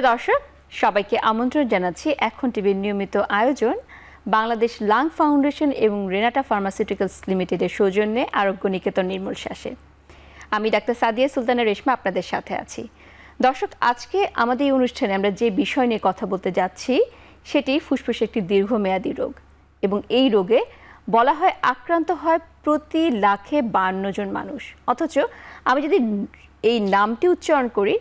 প্রিয় দর্শক, সবাইকে আমন্ত্রণ জানাচ্ছি এখন টিভির নিয়মিত আয়োজন বাংলাদেশ লাং ফাউন্ডেশন এবং রেনাটা ফার্মাসিউটিক্যালস লিমিটেডের সৌজন্যে আরোগ্য নিকেতন নির্মূল শ্বাসে। আমি ডাক্তার সাদিয়া সুলতানা রেশমা আপনাদের সাথে আছি। দর্শক, আজকে আমাদের এই অনুষ্ঠানে আমরা যে বিষয় নিয়ে কথা বলতে যাচ্ছি সেটি ফুসফুসের একটি দীর্ঘমেয়াদী রোগ, এবং এই রোগে বলা হয় আক্রান্ত হয় প্রতি লাখে 52 জন মানুষ। অথচ আমি যদি এই নামটি উচ্চারণ করি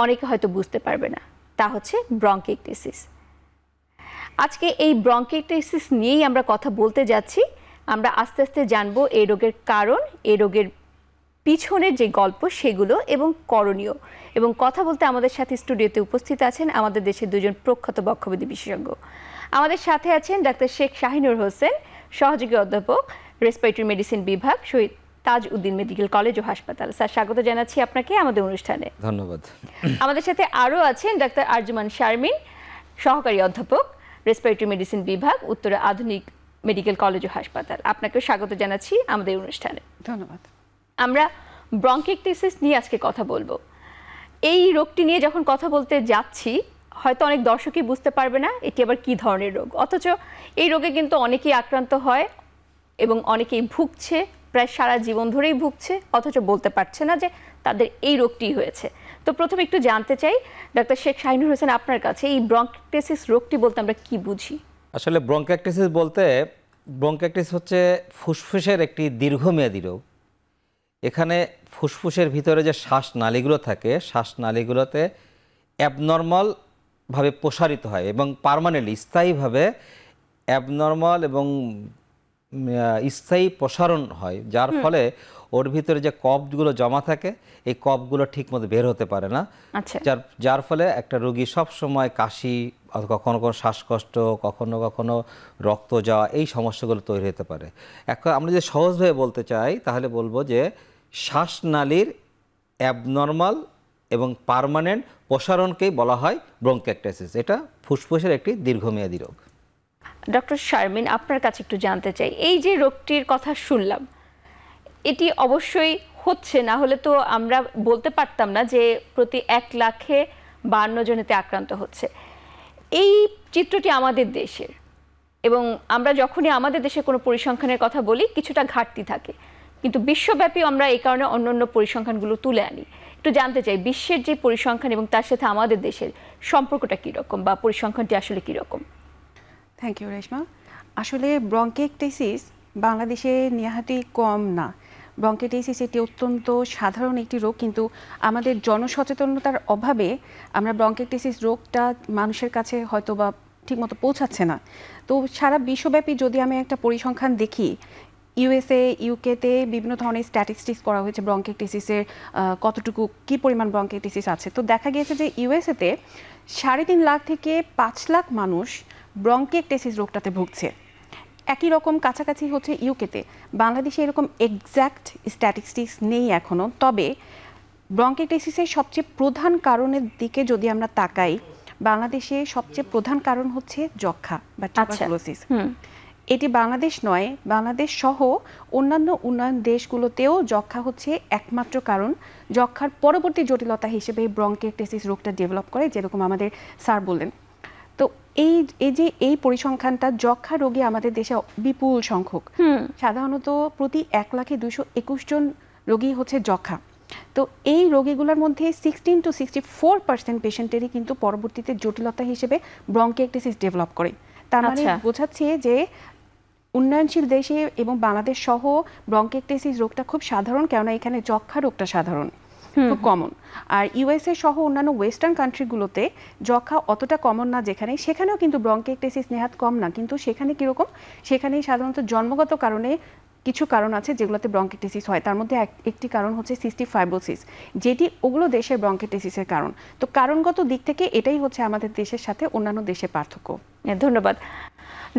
অনেকে হয়তো বুঝতে পারবে না, তা হচ্ছে ব্রঙ্কিকটিসিস। আজকে এই ব্রঙ্কিকটিসিস নিয়েই আমরা কথা বলতে যাচ্ছি। আমরা আস্তে আস্তে জানবো এই রোগের কারণ, এই রোগের পিছনের যে গল্প সেগুলো এবং করণীয়। এবং কথা বলতে আমাদের সাথে স্টুডিওতে উপস্থিত আছেন আমাদের দেশের দুজন প্রখ্যাত বক্ষব্যাধি বিশেষজ্ঞ। আমাদের সাথে আছেন ডাক্তার শেখ শাহিনুর হোসেন, সহযোগী অধ্যাপক, রেসপিরেটরি মেডিসিন বিভাগ, শহীদ তাজউদ্দিন মেডিকেল কলেজ ও হাসপাতাল। স্যার, স্বাগত জানাচ্ছি আপনাকে আমাদের অনুষ্ঠানে। ধন্যবাদ। আমাদের সাথে আরও আছেন ডাক্তার আরজুমান শারমিন, সহকারী অধ্যাপক, রেসপিরেটরি মেডিসিন বিভাগ, উত্তরা আধুনিক মেডিকেল কলেজ ও হাসপাতাল। আপনাকেও স্বাগত জানাচ্ছি আমাদের অনুষ্ঠানে। ধন্যবাদ। আমরা ব্রঙ্কিকটিসিস নিয়ে আজকে কথা বলবো। এই রোগটি নিয়ে যখন কথা বলতে যাচ্ছি হয়তো অনেক দর্শকই বুঝতে পারবে না এটি আবার কী ধরনের রোগ, অথচ এই রোগে কিন্তু অনেকেই আক্রান্ত হয় এবং অনেকেই ভুগছে, প্রায় সারা জীবন ধরেই ভুগছে, অথচ বলতে পারছে না যে তাদের এই রোগটি হয়েছে। তো প্রথমে একটু জানতে চাই ডাক্তার শেখ শাহিনুর হোসেন আপনার কাছে, এই ব্রঙ্কিকটিসিস রোগটি বলতে আমরা কি বুঝি? আসলে ব্রঙ্কিকটিসিস বলতে, ব্রঙ্কিকটিসিস হচ্ছে ফুসফুসের একটি দীর্ঘমেয়াদী রোগ। এখানে ফুসফুসের ভিতরে যে শ্বাসনালীগুলো থাকে, শ্বাসনালীগুলোতে অ্যাবনর্মালভাবে প্রসারিত হয় এবং পার্মানেন্টলি স্থায়ীভাবে অ্যাবনর্মাল এবং স্থায়ী প্রসারণ হয়, যার ফলে ওর ভিতরে যে কফগুলো জমা থাকে এই কফগুলো ঠিকমতো বের হতে পারে না। যার ফলে একটা রোগী সবসময় কাশি, কখনো কখনো শ্বাসকষ্ট, কখনো কখনো রক্ত যাওয়া, এই সমস্যাগুলো তৈরি হতে পারে। এখন আমরা যদি সহজভাবে বলতে চাই তাহলে বলবো যে শ্বাসনালীর অ্যাবনর্মাল এবং পার্মানেন্ট প্রসারণকেই বলা হয় ব্রঙ্কিকটিসিস। এটা ফুসফুসের একটি দীর্ঘমেয়াদী রোগ। ডক্টর শারমিন, আপনার কাছে একটু জানতে চাই, এই যে রোগটির কথা শুনলাম এটি অবশ্যই হচ্ছে, না হলে তো আমরা বলতে পারতাম না যে প্রতি 1 লাখে 52 জনেতে আক্রান্ত হচ্ছে। এই চিত্রটি আমাদের দেশের, এবং আমরা যখনই আমাদের দেশে কোনো পরিসংখ্যানের কথা বলি কিছুটা ঘাটতি থাকে, কিন্তু বিশ্বব্যাপী আমরা এই কারণে অন্য পরিসংখ্যানগুলো তুলে আনি। একটু জানতে চাই বিশ্বের যে পরিসংখ্যান এবং তার সাথে আমাদের দেশের সম্পর্কটা কীরকম, বা পরিসংখ্যানটি আসলে কীরকম? Thank you Reshma. আসলে ব্রঙ্কিকটিসিস বাংলাদেশে নিহাতি কম না। ব্রঙ্কিকটিসিস এটি অত্যন্ত সাধারণ একটি রোগ, কিন্তু আমাদের জনসচেতনতার অভাবে আমরা ব্রঙ্কিকটিসিস রোগটা মানুষের কাছে হয়তো বা ঠিকমতো পৌঁছাচ্ছে না। তো সারা বিশ্বব্যাপী যদি আমি একটা পরিসংখ্যান দেখি, ইউএসএ, ইউকেতে বিভিন্ন ধরনের স্ট্যাটিস্টিক্স করা হয়েছে ব্রঙ্কিকটিসিসের কতটুকু কী পরিমাণ ব্রঙ্কিকটিসিস আছে। তো দেখা গিয়েছে যে ইউএসএতে 3.5 লাখ থেকে 5 লাখ মানুষ ব্রঙ্কিকটিসিস রোগটাতে ভুগছে। একই রকম কাছাকাছি হচ্ছে ইউকেতে। বাংলাদেশে এরকম এক্স্যাক্ট স্ট্যাটিস্টিক্স নেই এখনও, তবে ব্রঙ্কিকটিসিসের সবচেয়ে প্রধান কারণের দিকে যদি আমরা তাকাই, বাংলাদেশে সবচেয়ে প্রধান কারণ হচ্ছে যক্ষ্মা বা টিউবারকুলোসিস। এটি বাংলাদেশ নয়, বাংলাদেশ সহ অন্যান্য উন্নয়ন দেশগুলোতেও যক্ষ্মা হচ্ছে একমাত্র কারণ। যক্ষ্মার পরবর্তী জটিলতা হিসেবে ব্রঙ্কিকটিসিস রোগটা ডেভেলপ করে, যেরকম আমাদের স্যার বললেন। তো এই পরিসংখ্যানটা, যক্ষ্মা রোগী আমাদের দেশে বিপুল সংখ্যক, সাধারণত প্রতি 1,221 জন রোগী হচ্ছে যক্ষ্মা। তো এই রোগীগুলোর মধ্যে 16 to 64% পেশেন্টেরই কিন্তু পরবর্তীতে জটিলতা হিসেবে ব্রঙ্কিকটিসিস ডেভেলপ করে। তার মানে বোঝাচ্ছে যে উন্নয়নশীল দেশে এবং বাংলাদেশ সহ ব্রঙ্কিকটিসিস রোগটা খুব সাধারণ, কেননা এখানে যক্ষ্মা রোগটা সাধারণ, খুব কমন। আর ইউএসএ সহ অন্যান্য ওয়েস্টার্ন কান্ট্রিগুলোতে যক্ষ্মা অতটা কমন না, সেখানেও কিন্তু ব্রঙ্কিকটিসিস নেহাত কম না, কিন্তু সেখানে কীরকম, সেখানে সাধারণত জন্মগত কারণে কিছু কারণ আছে যেগুলোতে ব্রঙ্কিকটিসিস হয়। তার মধ্যে একটি কারণ হচ্ছে সিস্টিক ফাইব্রোসিস, যেটি ওগুলো দেশের ব্রঙ্কিকটিসিসের কারণ। তো কারণগত দিক থেকে এটাই হচ্ছে আমাদের দেশের সাথে অন্যান্য দেশের পার্থক্য। ধন্যবাদ।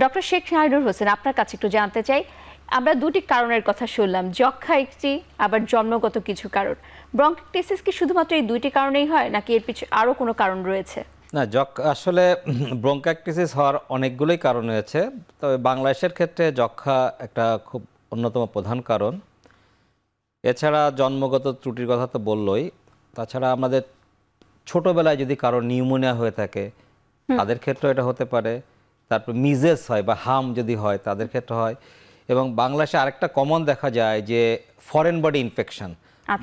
ডক্টর শেখ শাহিনুর হোসেন, আপনার কাছে একটু জানতে চাই, আমরা দুটি কারণের কথা শুনলাম, যক্ষ্মা একটি, আবার জন্মগত কিছু কারণ। ব্রঙ্কিকটিসিস কি শুধুমাত্র এই দুইটি কারণেই হয়, নাকি এর পিছনে আরও কোনো কারণ রয়েছে? না, আসলে ব্রঙ্কিকটিসিস হওয়ার অনেকগুলোই কারণ রয়েছে, তবে বাংলাদেশের ক্ষেত্রে যক্ষ্মা একটা খুব অন্যতম প্রধান কারণ। এছাড়া জন্মগত ত্রুটির কথা তো বললই, তাছাড়া আমাদের ছোটবেলায় যদি কারো নিউমোনিয়া হয়ে থাকে তাদের ক্ষেত্রে এটা হতে পারে। তারপর মিজেস হয় বা হাম যদি হয় তাদের ক্ষেত্রে হয়। এবং বাংলাদেশে আরেকটা কমন দেখা যায় যে ফরেন বডি ইনফেকশন,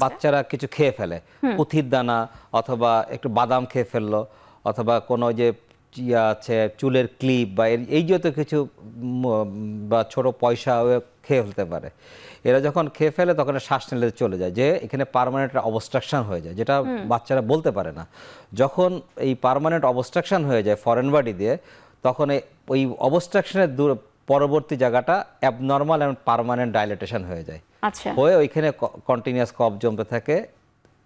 বাচ্চারা কিছু খেয়ে ফেলে, পুঁথির দানা অথবা একটু বাদাম খেয়ে ফেললো অথবা কোনো যে আছে চুলের ক্লিপ বা এই জাতীয় কিছু বা ছোট পয়সা খেয়ে ফেলতে পারে। এরা যখন খেয়ে ফেলে তখন শ্বাস নিলে চলে যায়, যে এখানে পার্মানেন্ট অবস্ট্রাকশন হয়ে যায়, যেটা বাচ্চারা বলতে পারে না। যখন এই পার্মানেন্ট অবস্ট্রাকশন হয়ে যায় ফরেন বডি দিয়ে, তখন ওই অবস্ট্রাকশনের পরবর্তী জায়গাটা অ্যাবনর্মাল এবং পার্মানেন্ট ডাইলেটেশন হয়ে যায়, আচ্ছা, হয়ে ওইখানে কন্টিনিউয়াস কফ জমতে থাকে।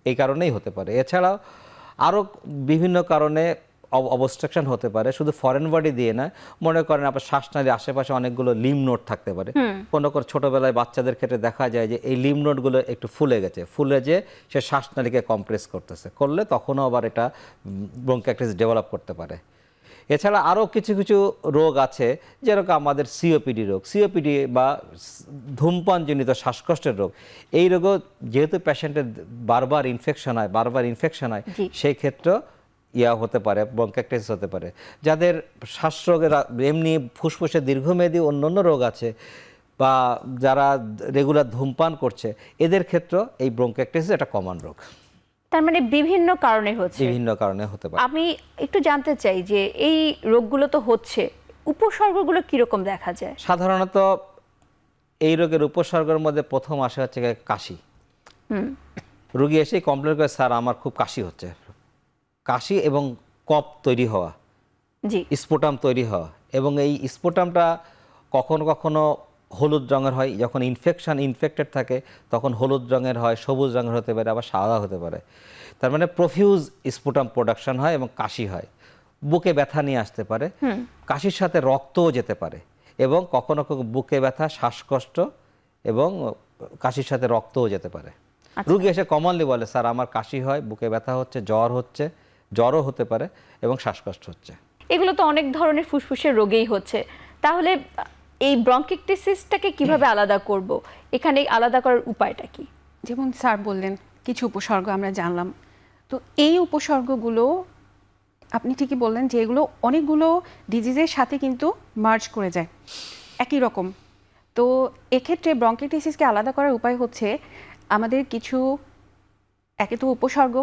এই কারণেই হতে পারে। এছাড়াও আরও বিভিন্ন কারণে অবস্ট্রাকশন হতে পারে, শুধু ফরেন বডি দিয়ে না। মনে করেন আপনার শ্বাসনালীর আশেপাশে অনেকগুলো লিম নোড থাকতে পারে। কোনো ছোটোবেলায় বাচ্চাদের ক্ষেত্রে দেখা যায় যে এই লিম নোডগুলো একটু ফুলে গেছে, ফুলে যে সে শ্বাসনালীকে কম্প্রেস করলে তখনও আবার এটা ব্রঙ্কাইটিস ডেভেলপ করতে পারে। এছাড়া আরও কিছু কিছু রোগ আছে, যেরকম আমাদের সিওপিডি রোগ, সিওপিডি বা ধূমপানজনিত শ্বাসকষ্টের রোগ। এই রোগও যেহেতু পেশেন্টের বারবার ইনফেকশন হয় সেই ক্ষেত্রেও হতে পারে, ব্রঙ্কাইটিস হতে পারে। যাদের শ্বাসরোগের এমনি ফুসফুসে দীর্ঘমেয়াদী অন্যান্য রোগ আছে বা যারা রেগুলার ধূমপান করছে, এদের ক্ষেত্রেও এই ব্রঙ্কাইটিস একটা কমন রোগ। তার মানে বিভিন্ন কারণে হচ্ছে, বিভিন্ন কারণে হতে পারে। আমি একটু জানতে চাই যে এই রোগগুলো তো হচ্ছে, উপসর্গগুলো কিরকম দেখা যায়? সাধারণত এই রোগের উপসর্গের মধ্যে প্রথম আসে হচ্ছে কাশি। রোগী এসেই কমপ্লেন করে, স্যার আমার খুব কাশি হচ্ছে। কাশি এবং কফ তৈরি হওয়া, স্পুটাম তৈরি হওয়া, এবং এই স্পুটামটা কখনো কখনো হলুদ রঙের হয়। যখন ইনফেক্টেড থাকে তখন হলুদ রঙের হয়, সবুজ রঙের হতে পারে, আবার সাদা হতে পারে। তার মানে প্রফিউজ স্পুটাম প্রোডাকশন হয় এবং কাশি হয়। বুকে ব্যথা নিয়ে আসতে পারে, কাশির সাথে রক্তও যেতে পারে, এবং কখনো কখনো বুকে ব্যথা, শ্বাসকষ্ট এবং কাশির সাথে রক্তও যেতে পারে। রোগী এসে কমনলি বলে, স্যার আমার কাশি হয়, বুকে ব্যথা হচ্ছে, জ্বরও হতে পারে এবং শ্বাসকষ্ট হচ্ছে। এগুলো তো অনেক ধরনের ফুসফুসের রোগেই হচ্ছে। তাহলে এই ব্রঙ্কাইটিসটাকে কিভাবে আলাদা করব? এখানে আলাদা করার উপায়টা কি? যেমন স্যার বললেন কিছু উপসর্গ আমরা জানলাম, তো এই উপসর্গগুলো আপনি ঠিকই বললেন যে এগুলো অনেকগুলো ডিজিজের সাথে কিন্তু মার্জ করে যায় একই রকম। তো এক্ষেত্রে ব্রঙ্কাইটিসকে আলাদা করার উপায় হচ্ছে আমাদের কিছু একে তো উপসর্গ,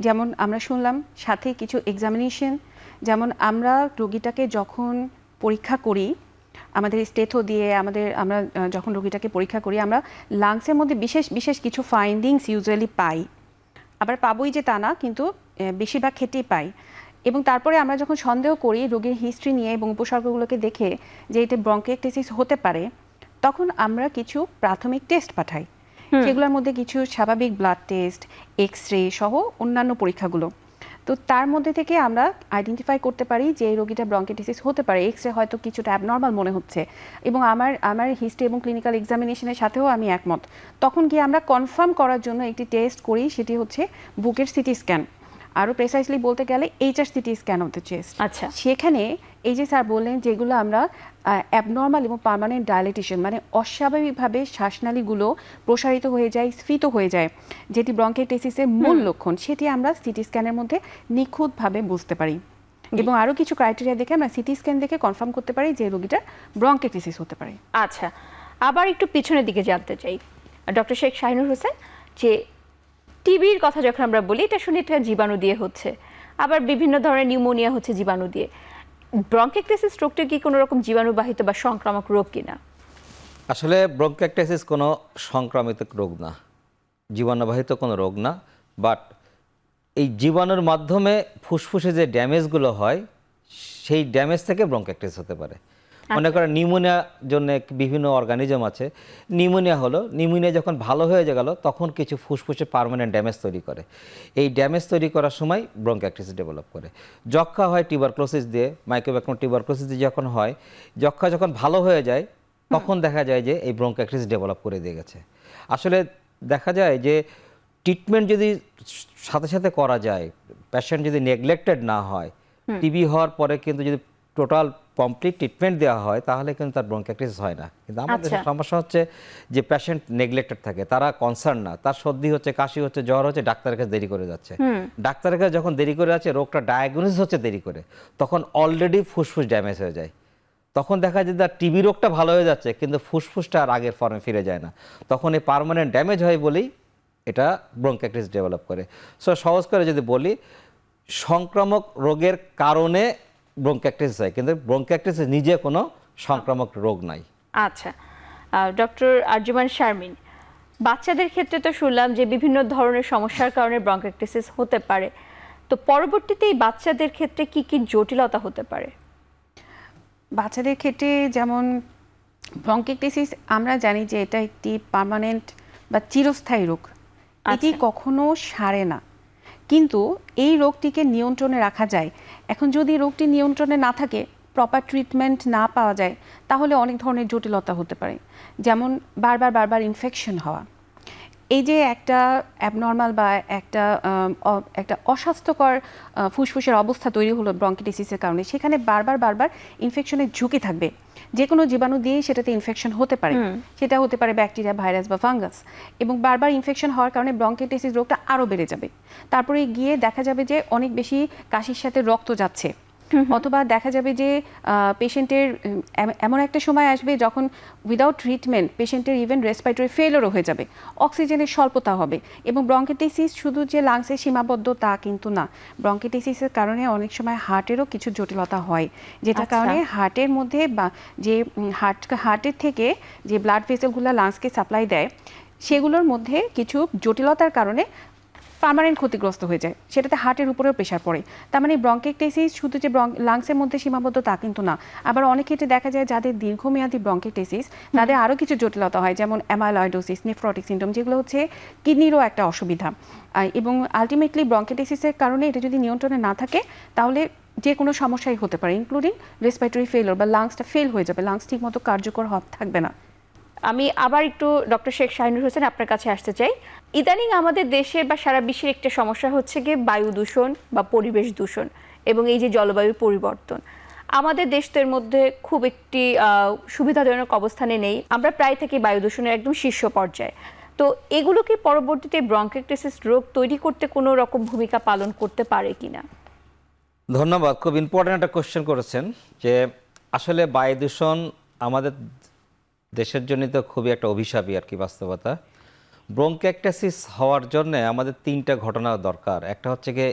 যেমন আমরা শুনলাম, সাথে কিছু এক্সামিনেশন। যেমন আমরা রোগীটাকে যখন পরীক্ষা করি আমাদের স্টেথো দিয়ে, আমরা যখন রোগীটাকে পরীক্ষা করি, আমরা লাংসের মধ্যে বিশেষ কিছু ফাইন্ডিংস ইউজুয়ালি পাই। আবার পাবোই যে তা না, কিন্তু বেশিরভাগ ক্ষেত্রেই পাই। এবং তারপরে আমরা যখন সন্দেহ করি রোগীর হিস্ট্রি নিয়ে এবং উপসর্গগুলোকে দেখে যে এটা ব্রঙ্কাইটিস হতে পারে, তখন আমরা কিছু প্রাথমিক টেস্ট পাঠাই। সেগুলোর মধ্যে কিছু স্বাভাবিক ব্লাড টেস্ট, এক্স-রে সহ অন্যান্য পরীক্ষাগুলো। তো তার মধ্যে থেকে আমরা আইডেন্টিফাই করতে পারি যে এই রোগীটা ব্রঙ্কাইটিস হতে পারে। এক্স-রে হয়তো কিছুটা অ্যাবনর্মাল মনে হচ্ছে, এবং আমার হিস্ট্রি এবং ক্লিনিক্যাল এক্সামিনেশনের সাথেও আমি একমত। তখন গিয়ে আমরা কনফার্ম করার জন্য একটি টেস্ট করি, সেটি হচ্ছে বুকের সিটি স্ক্যান। আরও প্রেসাইসলি বলতে গেলে HRCT scan of the chest. আচ্ছা, সেখানে এই যে স্যার বললেন যেগুলো আমরা অ্যাবনর্মাল এবং পার্মানেন্ট ডাইলেটেশন, মানে অস্বাভাবিকভাবে শ্বাসনালীগুলো প্রসারিত হয়ে যায়, স্ফীত হয়ে যায়, যেটি ব্রঙ্কাইটিসের মূল লক্ষণ, সেটি আমরা সিটি স্ক্যানের মধ্যে নিখুঁতভাবে বুঝতে পারি। এবং আরও কিছু ক্রাইটেরিয়া দেখে আমরা সিটি স্ক্যান দেখে কনফার্ম করতে পারি যে রোগীটার ব্রঙ্কাইটিস হতে পারে। আচ্ছা, আবার একটু পিছনের দিকে জানতে চাই ডক্টর শেখ শাহিনুর হোসেন, যে টিবির কথা যখন আমরা বলি, এটা শুনি এটা জীবাণু দিয়ে হচ্ছে, আবার বিভিন্ন ধরনের নিউমোনিয়া হচ্ছে জীবাণু দিয়ে। ব্রঙ্কাইটিস রোগটা কি কোনো রকম জীবাণুবাহিত বা সংক্রামক রোগ কিনা? আসলে ব্রঙ্কাইটিস কোনো সংক্রামিত রোগ না, জীবাণুবাহিত কোনো রোগ না। বাট এই জীবাণুর মাধ্যমে ফুসফুসে যে ড্যামেজগুলো হয়, সেই ড্যামেজ থেকে ব্রঙ্কাইটিস হতে পারে। মনে করেন নিউমোনিয়ার জন্য বিভিন্ন অর্গানিজম আছে, নিউমোনিয়া যখন ভালো হয়ে গেল তখন কিছু ফুসফুসে পার্মানেন্ট ড্যামেজ তৈরি করে। এই ড্যামেজ তৈরি করার সময় ব্রঙ্কাইটিস ডেভেলপ করে। যক্ষ্মা হয় টিউবারক্লোসিস দিয়ে, মাইক্রোব্যাকটেরিয়াম টিউবারক্লোসিস দিয়ে যখন হয়, যক্ষ্মা যখন ভালো হয়ে যায় তখন দেখা যায় যে এই ব্রঙ্কাইটিস ডেভেলপ করে দিয়ে গেছে। আসলে দেখা যায় যে ট্রিটমেন্ট যদি সাথে সাথে করা যায়, পেশেন্ট যদি নেগলেক্টেড না হয়, টিবি হওয়ার পরে কিন্তু যদি টোটাল কমপ্লিট ট্রিটমেন্ট দেওয়া হয় তাহলে কিন্তু তার ব্রঙ্কাইটিস হয় না। কিন্তু আমাদের আচ্ছা। দেশে সমস্যা হচ্ছে যে পেশেন্ট নেগলেক্টেড থাকে, তারা কনসার্ন না, তার সর্দি হচ্ছে, কাশি হচ্ছে, জ্বর হচ্ছে, ডাক্তারের কাছে দেরি করে যাচ্ছে। ডাক্তারের কাছে যখন দেরি করে যাচ্ছে, রোগটা ডায়াগনোসিস হচ্ছে দেরি করে, তখন অলরেডি ফুসফুস ড্যামেজ হয়ে যায়। তখন দেখা যায় তার টিবি রোগটা ভালো হয়ে যাচ্ছে কিন্তু ফুসফুসটা আর আগের ফর্মে ফিরে যায় না, তখন এই পার্মানেন্ট ড্যামেজ হয় বলেই এটা ব্রঙ্কাইটিস ডেভেলপ করে। সো সহজ করে যদি বলি, সংক্রামক রোগের কারণে ব্রঙ্কাইটিস হয়, কিন্তু ব্রঙ্কাইটিস নিজে কোনো সংক্রামক রোগ নাই। আচ্ছা, ডক্টর আরজুমান শারমিন, বাচ্চাদের ক্ষেত্রে তো শুনলাম যে বিভিন্ন ধরনের সমস্যার কারণে ব্রঙ্কাইটিস হতে পারে, তো পরবর্তীতে এই বাচ্চাদের ক্ষেত্রে কি কি জটিলতা হতে পারে? বাচ্চাদের ক্ষেত্রে যেমন ব্রঙ্কাইটিস আমরা জানি যে এটা একটি পার্মানেন্ট বা চিরস্থায়ী রোগ, এটি আচ্ছা। কখনো সারে না, কিন্তু এই রোগটিকে নিয়ন্ত্রণে রাখা যায়। এখন যদি রোগটি নিয়ন্ত্রণে না থাকে, প্রপার ট্রিটমেন্ট না পাওয়া যায়, তাহলে অনেক ধরনের জটিলতা হতে পারে, যেমন বারবার ইনফেকশন হওয়া। এই যে একটা অ্যাবনর্মাল বা একটা অস্বাস্থ্যকর ফুসফুসের অবস্থা তৈরি হলো ব্রঙ্কাইটিসের কারণে, সেখানে বারবার ইনফেকশনের ঝুঁকি থাকবে। যে কোনো জীবাণু দিয়েই সেটাতে ইনফেকশন হতে পারে, সেটা হতে পারে ব্যাকটেরিয়া, ভাইরাস বা ফাঙ্গাস, এবং বারবার ইনফেকশন হওয়ার কারণে ব্রঙ্কাইটিস রোগটা আরও বেড়ে যাবে। তারপরে গিয়ে দেখা যাবে যে অনেক বেশি কাশির সাথে রক্ত যাচ্ছে, অথবা দেখা যাবে যে পেশেন্টের এমন একটা সময় আসবে যখন উইদাউট ট্রিটমেন্ট পেশেন্টের ইভেন রেসপিরেটরি ফেলিওরও হয়ে যাবে, অক্সিজেনের স্বল্পতা হবে। এবং ব্রঙ্কাইটিস শুধু যে লাংসে সীমাবদ্ধ তা কিন্তু না, ব্রঙ্কাইটিসের কারণে অনেক সময় হার্টেরও কিছু জটিলতা হয়, যেটার কারণে হার্টের মধ্যে বা যে হার্টের থেকে যে ব্লাড ভেসেলগুলো লাংসকে সাপ্লাই দেয়, সেগুলোর মধ্যে কিছু জটিলতার কারণে পার্মানেন্ট ক্ষতিগ্রস্ত হয়ে যায়, সেটাতে হার্টের উপরেও প্রেশার পড়ে। তার মানে ব্রঙ্কাইটিস শুধু যে লাংসের মধ্যে সীমাবদ্ধ তা কিন্তু না, আবার অনেক ক্ষেত্রে দেখা যায় যাদের দীর্ঘমেয়াদী ব্রঙ্কাইটিস তাদের আরও কিছু জটিলতা হয়, যেমন অ্যামাইলয়েডোসিস, নেফ্রোটিক সিনড্রোম, যেগুলো হচ্ছে কিডনিরও একটা অসুবিধা। এবং আলটিমেটলি ব্রঙ্কাইটিসের কারণে এটা যদি নিয়ন্ত্রণে না থাকে, তাহলে যে কোনো সমস্যাই হতে পারে, ইনক্লুডিং রেসপিরেটরি ফেলিওর, বা লাংসটা ফেল হয়ে যাবে, লাংস ঠিকমতো কার্যকর থাকবে না। আমি আবার একটু ডক্টর শেখ শাহিনুর হোসেন আপনার কাছে আসতে চাই। ইদানিং আমাদের দেশের বা সারা বিশ্বের একটা সমস্যা হচ্ছে গিয়ে বায়ু দূষণ বা পরিবেশ দূষণ এবং এই যে জলবায়ুর পরিবর্তন। আমাদের দেশের মধ্যে খুব একটি সুবিধাজনক অবস্থানে নেই, আমরা প্রায় থেকে বায়ু দূষণের একদম শীর্ষ পর্যায়ে। তো এগুলো কি পরবর্তীতে ব্রঙ্কাইটিস রোগ তৈরি করতে কোনো রকম ভূমিকা পালন করতে পারে কিনা? ধন্যবাদ, খুব ইম্পর্টেন্ট একটা কোশ্চেন করেছেন। যে আসলে বায়ু দূষণ আমাদের দেশের জন্য তো খুবই একটা অভিশাপই আর কি, বাস্তবতা। ব্রঙ্কাইটিস হওয়ার জন্য আমাদের তিনটা ঘটনা দরকার। একটা হচ্ছে গিয়ে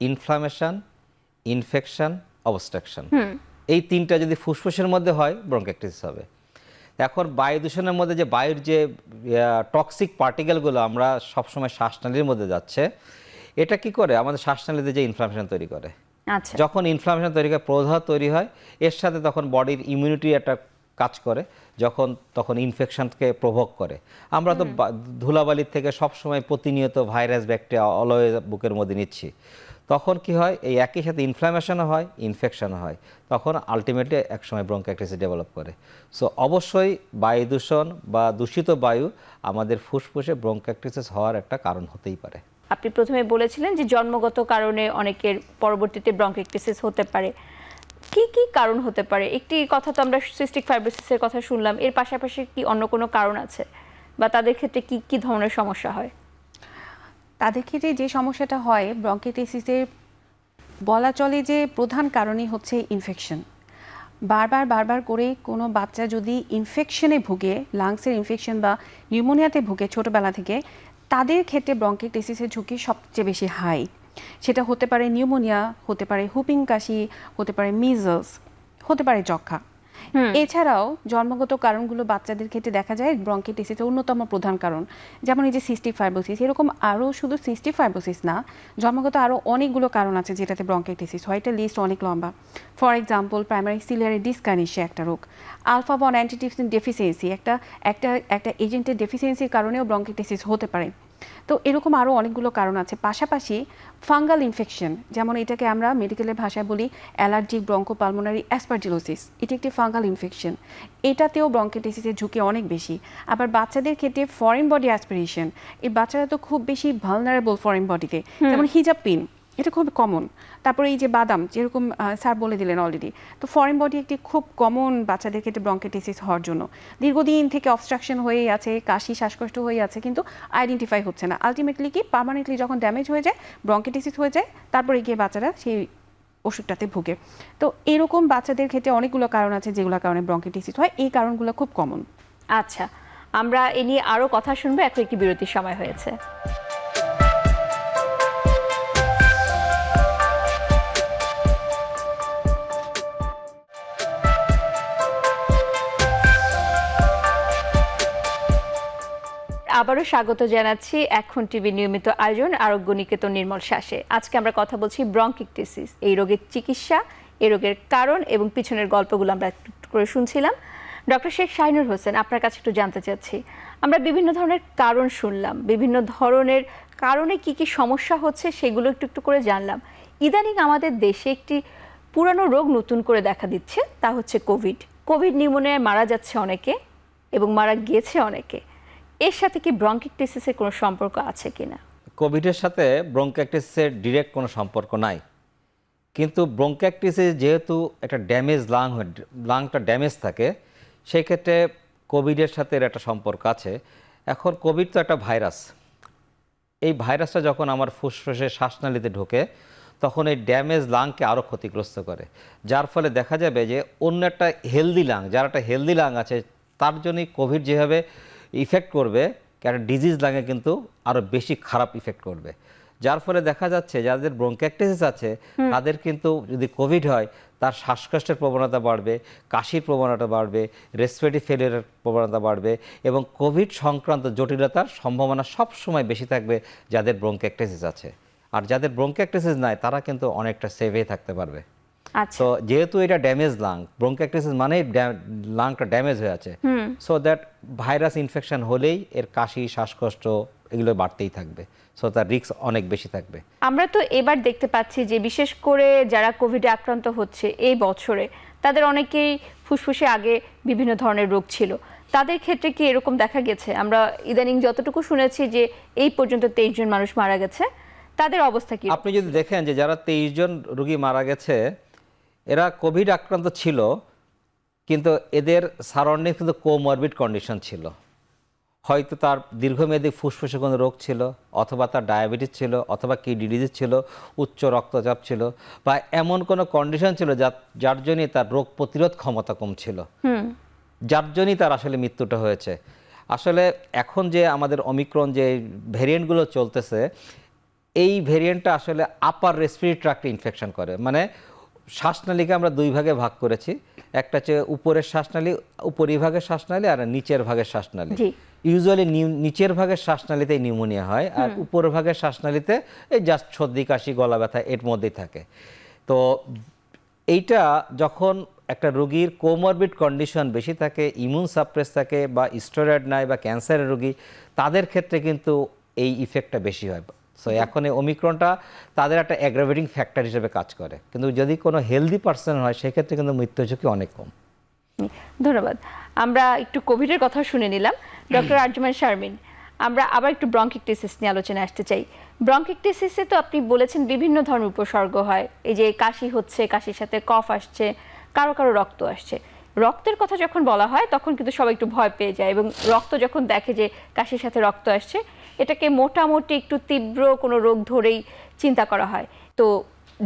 ইনফ্লামেশন, ইনফেকশন, অবস্ট্রাকশন। এই তিনটা যদি ফুসফুসের মধ্যে হয়, ব্রঙ্কাইটিস হবে। এখন বায়ু দূষণের মধ্যে যে বায়ুর যে টক্সিক পার্টিকেলগুলো আমরা সবসময় শ্বাসনালীর মধ্যে যাচ্ছে, এটা কি করে আমাদের শ্বাসনালীতে যে ইনফ্লামেশন তৈরি করে। আচ্ছা, যখন ইনফ্লামেশন তৈরি করে, প্রদাহ তৈরি হয়, এর সাথে তখন বডির ইমিউনিটি একটা কাজ করে, তখন ইনফেকশনকে প্রভোগ করে। আমরা তো ধুলাবালির থেকে সবসময় প্রতিনিয়ত ভাইরাস, ব্যাকটেরিয়া অলওয়েজ বুকের মধ্যে নিচ্ছি। তখন কি হয়, এই একই সাথে ইনফ্লামেশনও হয়, ইনফেকশনও হয়, তখন আলটিমেটলি একসময় ব্রঙ্কাইটিস ডেভেলপ করে। সো অবশ্যই বায়ু দূষণ বা দূষিত বায়ু আমাদের ফুসফুসে ব্রঙ্কাইটিস হওয়ার একটা কারণ হতেই পারে। আপনি প্রথমে বলেছিলেন যে জন্মগত কারণে অনেকের পরবর্তীতে ব্রঙ্কাইটিস হতে পারে। কি কি কারণ হতে পারে? একটি কথা তো আমরা সিস্টিক ফাইব্রোসিসের কথা শুনলাম, এর পাশাপাশি কি অন্য কোনো কারণ আছে, বা তাদের ক্ষেত্রে কি কি ধরনের সমস্যা হয়? তাদের ক্ষেত্রে যে সমস্যাটা হয় ব্রঙ্কাইটিসের, বলা চলে যে প্রধান কারণই হচ্ছে ইনফেকশন। বারবার করে কোনো বাচ্চা যদি ইনফেকশনে ভুগে, লাংসের ইনফেকশন বা নিউমোনিয়াতে ভুগে ছোটোবেলা থেকে, তাদের ক্ষেত্রে ব্রঙ্কাইটিসের ঝুঁকি সবচেয়ে বেশি হাই। সেটা হতে পারে নিউমোনিয়া, হতে পারে হুপিং কাশি, হতে পারে মিজলস, হতে পারে যক্ষা। এছাড়াও জন্মগত কারণগুলো বাচ্চাদের ক্ষেত্রে দেখা যায় ব্রঙ্কাইটিসের অন্যতম প্রধান কারণ, যেমন এই যে সিস্টিক ফাইব্রোসিস, এরকম আরও শুধু সিস্টিক ফাইব্রোসিস না, জন্মগত আরও অনেকগুলো কারণ আছে যেটাতে ব্রঙ্কাইটিস হয়। এটা লিস্ট অনেক লম্বা। ফর এক্সাম্পল, প্রাইমারি সিলিয়ারি ডিসকাইনেসিয়া একটা রোগ, আলফা 1 অ্যান্টিটিউসিন ডেফিসিয়েন্সি, একটা এজেন্টের ডেফিসিয়েন্সির কারণেও ব্রঙ্কাইটিস হতে পারে। তো এরকম আরও অনেকগুলো কারণ আছে। পাশাপাশি ফাঙ্গাল ইনফেকশন, যেমন এটাকে আমরা মেডিকেলের ভাষায় বলি অ্যালার্জিক ব্রঙ্কোপালমোনারি অ্যাসপারজিলোসিস, এটি একটি ফাঙ্গাল ইনফেকশন, এটাতেও ব্রঙ্কাইটিসের ঝুঁকি অনেক বেশি। আবার বাচ্চাদের ক্ষেত্রে ফরেন বডি অ্যাসপিরেশন, এই বাচ্চারা তো খুব বেশি ভালনারেবল ফরেন বডিতে, যেমন হিজাব পিন, এটা খুব কমন। তারপরে এই যে বাদাম, যেরকম স্যার বলে দিলেন অলরেডি, তো ফরেন বডি একটি খুব কমন বাচ্চাদের ক্ষেত্রে ব্রঙ্কাইটিস হওয়ার জন্য। দীর্ঘদিন থেকে অবস্ট্রাকশন হয়েই আছে, কাশি শ্বাসকষ্ট হয়ে আছে, কিন্তু আইডেন্টিফাই হচ্ছে না। আলটিমেটলি কি পার্মানেন্টলি যখন ড্যামেজ হয়ে যায়, ব্রঙ্কাইটিস হয়ে যায়, তারপরে গিয়ে বাচ্চারা সেই ওষুধটাতে ভুগে। তো এরকম বাচ্চাদের ক্ষেত্রে অনেকগুলো কারণ আছে যেগুলোর কারণে ব্রঙ্কাইটিস হয়, এই কারণগুলো খুব কমন। আচ্ছা, আমরা এ নিয়ে আরো কথা শুনবো, এখন একটি বিরতির সময় হয়েছে। আবারও স্বাগত জানাচ্ছি এখন টিভি নিয়মিত আয়োজন আরোগ্য নিকেতন নির্মল শ্বাসে। আজকে আমরা কথা বলছি ব্রঙ্কিকটিসিস, এই রোগের চিকিৎসা, এই রোগের কারণ এবং পিছনের গল্পগুলো আমরা একটু করে শুনছিলাম। ডক্টর শেখ শাহিনুর হোসেন, আপনার কাছে একটু জানতে চাচ্ছি, আমরা বিভিন্ন ধরনের কারণ শুনলাম, বিভিন্ন ধরনের কারণে কি কি সমস্যা হচ্ছে সেগুলো একটু একটু করে জানলাম। ইদানিং আমাদের দেশে একটি পুরানো রোগ নতুন করে দেখা দিচ্ছে, তা হচ্ছে কোভিড নিউমোনিয়ায় মারা যাচ্ছে অনেকে এবং মারা গিয়েছে অনেকে। এর সাথে কি ব্রঙ্কিকটিসিসের কোনো সম্পর্ক আছে কিনা? কোভিডের সাথে ব্রঙ্কাইটিসের ডিরেক্ট কোনো সম্পর্ক নাই, কিন্তু ব্রঙ্কাইটিসে যেহেতু একটা ড্যামেজ লাংটা ড্যামেজ থাকে, সেই ক্ষেত্রে কোভিডের সাথে এর একটা সম্পর্ক আছে। এখন কোভিড তো একটা ভাইরাস, এই ভাইরাসটা যখন আমার ফুসফুসে শ্বাসনালীতে ঢোকে তখন এই ড্যামেজ লাংকে আরও ক্ষতিগ্রস্ত করে, যার ফলে দেখা যাবে যে অন্য একটা হেলদি লাং, যার একটা হেলদি লাং আছে তার জন্যই কোভিড যেভাবে ইফেক্ট করবে, একটা ডিজিজ লাঙে কিন্তু আরও বেশি খারাপ ইফেক্ট করবে। যার ফলে দেখা যাচ্ছে যাদের ব্রঙ্কাইটিস আছে তাদের কিন্তু যদি কোভিড হয় তার শ্বাসকষ্টের প্রবণতা বাড়বে, কাশির প্রবণতা বাড়বে, রেসপিরেটরি ফেলিয়ারের প্রবণতা বাড়বে এবং কোভিড সংক্রান্ত জটিলতার সম্ভাবনা সবসময় বেশি থাকবে যাদের ব্রঙ্কাইটিস আছে। আর যাদের ব্রঙ্কাইটিস নাই তারা কিন্তু অনেকটা সেভে থাকতে পারবে। আচ্ছা, তো যেহেতু এটা ড্যামেজ লাং, ব্রঙ্কাইটিস মানেই লাংটা ড্যামেজ হয়ে আছে, সো দ্যাট ভাইরাস ইনফেকশন হলেই এর কাশি শ্বাসকষ্ট এগুলো বাড়তেই থাকবে, সো তার রিস্ক অনেক বেশি থাকবে। আমরা তো এবার দেখতে পাচ্ছি যে বিশেষ করে যারা কোভিডে আক্রান্ত হচ্ছে এই বছরে, তাদের অনেকেই ফুসফুসে আগে বিভিন্ন ধরনের রোগ ছিল, তাদের ক্ষেত্রে কি এরকম দেখা গেছে? আমরা ইদানিং যতটুকু শুনেছি যে এই পর্যন্ত 23 জন মানুষ মারা গেছে, তাদের অবস্থা কি? আপনি যদি দেখেন যে যারা 23 জন রোগী মারা গেছে এরা কোভিড আক্রান্ত ছিল, কিন্তু এদের সারাউন্ডিং কিন্তু কোমরবিড কন্ডিশন ছিল। হয়তো তার দীর্ঘমেয়াদী ফুসফুসে কোনো রোগ ছিল, অথবা তার ডায়াবেটিস ছিল, অথবা কিডনি ডিজিজ ছিল, উচ্চ রক্তচাপ ছিল, বা এমন কোনো কন্ডিশন ছিল যার জন্যই তার রোগ প্রতিরোধ ক্ষমতা কম ছিল, যার জন্যই তার আসলে মৃত্যুটা হয়েছে। আসলে এখন যে আমাদের ওমিক্রন যে ভেরিয়েন্টগুলো চলতেছে, এই ভেরিয়েন্টটা আসলে আপার রেসপিরেটরি ট্র্যাক্টে ইনফেকশন করে। মানে শ্বাসনালীকে আমরা দুই ভাগে ভাগ করেছি, একটা হচ্ছে উপরের শ্বাসনালী, উপরিভাগের শ্বাসনালী, আর নিচের ভাগের শ্বাসনালী। ইউজুয়ালি নিচের ভাগের শ্বাসনালীতেই নিউমোনিয়া হয়, আর উপরের ভাগের শ্বাসনালীতে এই জাস্ট সর্দি কাশি গলা ব্যথা এর মধ্যেই থাকে। তো এইটা যখন একটা রোগীর কোমরবিড কন্ডিশন বেশি থাকে, ইমিউন সাপ্রেস থাকে, বা স্টেরয়েড নাই, বা ক্যান্সারের রোগী, তাদের ক্ষেত্রে কিন্তু এই ইফেক্টটা বেশি হয়। সো এখন এই ওমিক্রনটা তাদের একটা অ্যাগ্রাভেটিং ফ্যাক্টর হিসেবে কাজ করে, কিন্তু যদি কোনো হেলদি পার্সন হয় সেক্ষেত্রে কিন্তু মৃত্যু ঝুঁকি অনেক কম। ধন্যবাদ। আমরা একটু কোভিডের কথা শুনে নিলাম। ডক্টর আরজুমান শারমিন, আমরা আবার একটু ব্রঙ্কিকটিসিস নিয়ে আলোচনায় আসতে চাই। ব্রঙ্কিকটিসিসে তো আপনি বলেছেন বিভিন্ন ধরনের উপসর্গ হয়, এই যে কাশি হচ্ছে, কাশির সাথে কফ আসছে, কারো কারো রক্ত আসছে। রক্তের কথা যখন বলা হয় তখন কিন্তু সবাই একটু ভয় পেয়ে যায়, এবং রক্ত যখন দেখে যে কাশির সাথে রক্ত আসছে, এটাকে মোটামুটি একটু তীব্র কোনো রোগ ধরেই চিন্তা করা হয়। তো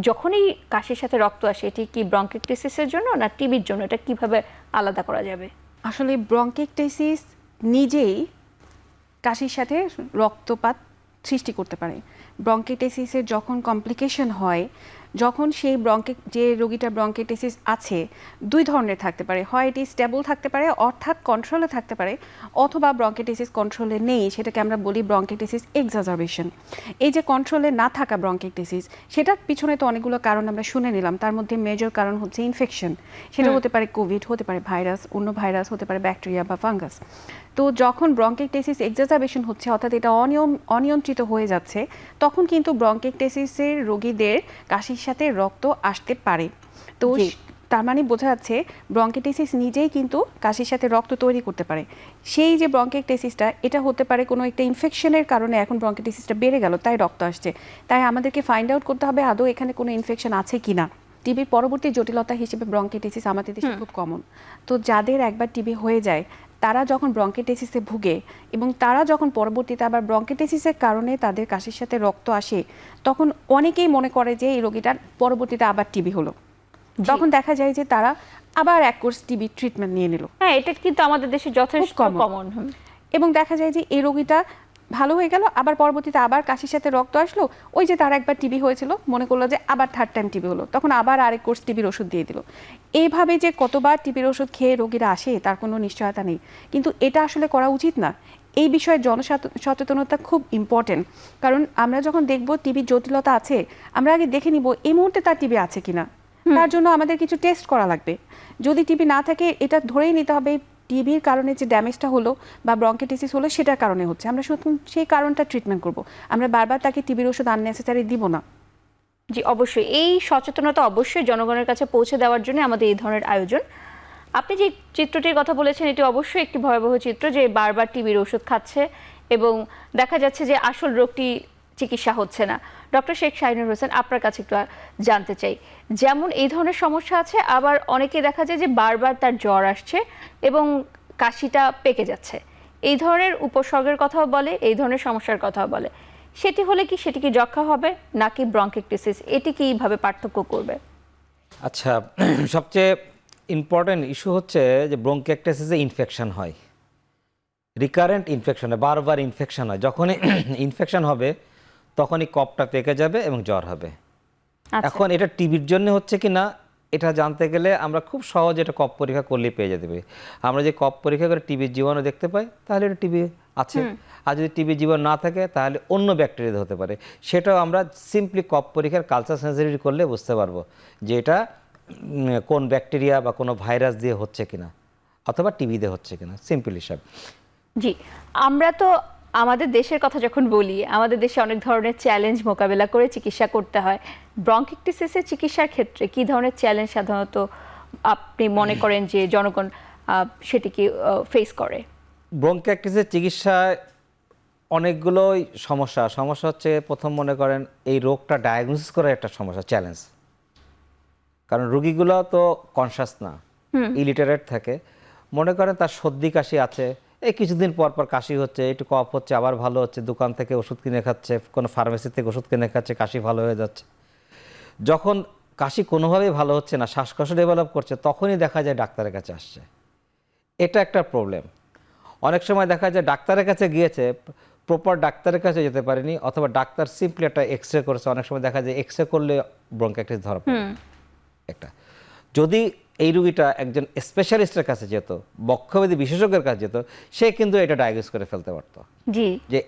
যখনই কাশির সাথে রক্ত আসে, এটি কি ব্রঙ্কিকটিসিসের জন্য না টিবির জন্য? এটা কিভাবে আলাদা করা যাবে? আসলে ব্রঙ্কিকটিসিস নিজেই কাশির সাথে রক্তপাত সৃষ্টি করতে পারে। ব্রঙ্কিকটিসিসের যখন কমপ্লিকেশন হয়, যখন সেই যে রোগীটার ব্রঙ্কিকটিসিস আছে দুই ধরনের থাকতে পারে, হয় এটি স্টেবল থাকতে পারে অর্থাৎ কন্ট্রোলে থাকতে পারে, অথবা ব্রঙ্কিকটিসিস কন্ট্রোলে নেই, সেটাকে আমরা বলি ব্রঙ্কিকটিসিস এক্সাজারবেশন। এই যে কন্ট্রোলে না থাকা ব্রঙ্কিকটিসিস, সেটার পিছনে তো অনেকগুলো কারণ আমরা শুনে নিলাম, তার মধ্যে মেজর কারণ হচ্ছে ইনফেকশন। সেটা হতে পারে কোভিড, হতে পারে ভাইরাস, অন্য ভাইরাস, হতে পারে ব্যাকটেরিয়া বা ফাঙ্গাস। তো যখন ব্রঙ্কিকটিসিস এক্সাজারবেশন হচ্ছে, অর্থাৎ এটা অনিয়ন্ত্রিত হয়ে যাচ্ছে, তখন কিন্তু ব্রঙ্কিকটিসিসের রোগীদের কাশির সাথে রক্ত আসতে পারে। তো তার মানে বোঝা যাচ্ছে ব্রঙ্কিটিসিস নিজেই কিন্তু কাশির সাথে রক্ত তৈরি করতে পারে। সেই যে ব্রঙ্কিটিসিসটা এটা হতে পারে কোনো একটা ইনফেকশনের কারণে এখন ব্রঙ্কিটিসিসটা বেড়ে গেল, তাই রক্ত আসছে। তাই আমাদেরকে ফাইন্ড আউট করতে হবে আদৌ এখানে কোনো ইনফেকশন আছে কিনা। টিবির পরবর্তী জটিলতা হিসেবে ব্রঙ্কিটিসিস আমাদের দেশে খুব কমন। তো যাদের একবার টিবি হয়ে যায় তারা যখন ব্রঙ্কিটিসিসে ভুগে এবং তারা যখন পরবর্তীতে আবার ব্রঙ্কিটিসিসের কারণে তাদের কাশির সাথে রক্ত আসে, তখন অনেকেই মনে করে যে এই রোগীটার পরবর্তীতে আবার টিবি হলো। তখন দেখা যায় যে তারা আবার এক কোর্স টিবি ট্রিটমেন্ট নিয়ে নিল। হ্যাঁ, এটা কিন্তু আমাদের দেশে যথেষ্ট কমন। এবং দেখা যায় যে এই রোগীটা ভালো হয়ে গেল, আবার পরবর্তীতে আবার কাশির সাথে রক্ত আসলো, ওই যে তার একবার টিবি হয়েছিল মনে করলো যে আবার থার্ড টাইম টিবি হলো, তখন আবার আরেক কোর্স টিবির ওষুধ দিয়ে দিল। এইভাবে যে কতবার টিবির ওষুধ খেয়ে রোগীরা আসে তার কোনো নিশ্চয়তা নেই, কিন্তু এটা আসলে করা উচিত না। এই বিষয়ে জনসচেতনতা খুব ইম্পর্টেন্ট, কারণ আমরা যখন দেখব টিবির জটিলতা আছে আমরা আগে দেখে নিব এই মুহূর্তে তার টিবি আছে কিনা। তার জন্য আমাদের কিছু টেস্ট করা লাগবে। যদি টিবি না থাকে এটা ধরেই নিতে হবে টিবির কারণে যে ড্যামেজটা হলো বা ব্রঙ্কিটিসিস হলো সেটার কারণে হচ্ছে, আমরা শুধু সেই কারণটা ট্রিটমেন্ট করব। আমরা বারবার তাকে টিবির ওষুধ আননেসেসারি দিব না। জি, অবশ্যই এই সচেতনতা অবশ্যই জনগণের কাছে পৌঁছে দেওয়ার জন্য আমাদের এই ধরনের আয়োজন। আপনি যে চিত্রটির কথা বলেছেন এটি অবশ্যই একটি ভয়াবহ চিত্র, যে বারবার টিবির ওষুধ খাচ্ছে এবং দেখা যাচ্ছে যে আসল রোগটি চিকিৎসা হচ্ছে না। ডক্টর শেখ শাহিনুর হোসেন, আপনার কাছে একটু জানতে চাই, যেমন এই ধরনের সমস্যা আছে, আবার অনেকে দেখা যায় যে বারবার তার জ্বর আসছে এবং কাশিটা পেকে যাচ্ছে, এই ধরনের উপসর্গের কথাও বলে, এই ধরনের সমস্যার কথাও বলে। সেটি হলে কি সেটি কি যক্ষা হবে নাকি ব্রঙ্কিটিসিস, এটি কিভাবে পার্থক্য করবে? আচ্ছা, সবচেয়ে ইম্পর্টেন্ট ইস্যু হচ্ছে যে ব্রঙ্কিয়াক্টাইটিসে ইনফেকশন হয়, রিকারেন্ট ইনফেকশন হয়, বারবার ইনফেকশন হয়। যখনই ইনফেকশন হবে তখনই কফটা পেকে যাবে এবং জ্বর হবে। এখন এটা টিবির জন্য হচ্ছে কি না এটা জানতে গেলে আমরা খুব সহজে এটা কফ পরীক্ষা করলেই পেয়ে যেতে পারি। আমরা যে কফ পরীক্ষা করে টিবির জীবাণু দেখতে পাই তাহলে এটা টিবি আছে, আর যদি টিবির জীবাণু না থাকে তাহলে অন্য ব্যাকটেরিয়া হতে পারে। সেটাও আমরা সিম্পলি কফ পরীক্ষার কালচার সেন্সিটিভিটি করলে বুঝতে পারবো যে এটা কোন ব্যাকটেরিয়া বা কোনো ভাইরাস দিয়ে হচ্ছে কিনা অথবা টিবি দিয়ে হচ্ছে কিনা, সিম্পল হিসাব। জি, আমরা তো আমাদের দেশের কথা যখন বলি, আমাদের দেশে অনেক ধরনের চ্যালেঞ্জ মোকাবেলা করে চিকিৎসা করতে হয়। ব্রঙ্কিটিসিসের চিকিৎসার ক্ষেত্রে কি ধরনের চ্যালেঞ্জ সাধারণত আপনি মনে করেন যে জনগণ সেটিকে ফেস করে? ব্রঙ্কিয়াক্টাইটিসের চিকিৎসায় অনেকগুলোই সমস্যা হচ্ছে, প্রথম মনে করেন এই রোগটা ডায়াগনোসিস করার একটা সমস্যা, চ্যালেঞ্জ। কারণ রোগীগুলো তো কনসাস না, ইলিটারেট থাকে। মনে করেন তার সর্দি কাশি আছে, এই কিছুদিন পর পর কাশি হচ্ছে, একটু কফ হচ্ছে, আবার ভালো হচ্ছে, দোকান থেকে ওষুধ কিনে খাচ্ছে, কোনো ফার্মেসি থেকে ওষুধ কিনে খাচ্ছে, কাশি ভালো হয়ে যাচ্ছে। যখন কাশি কোনোভাবেই ভালো হচ্ছে না, শ্বাসকষ্ট ডেভেলপ করছে, তখনই দেখা যায় ডাক্তারের কাছে আসছে। এটা একটা প্রবলেম। অনেক সময় দেখা যায় ডাক্তারের কাছে গিয়েছে, প্রপার ডাক্তারের কাছে যেতে পারেনি, অথবা ডাক্তার সিম্পলি একটা এক্স রে করেছে। অনেক সময় দেখা যায় এক্স রে করলে ব্রঙ্কিয়াক্টাইটিস ধরা পড়ে একটা। যদি এই রুগীটা একজন স্পেশালিস্টের কাছে যেত, বক্ষব্যাধি বিশেষজ্ঞের কাছে যেত, সে কিন্তু এটা ডায়াগনোস করে ফেলতে পারতো জি, যে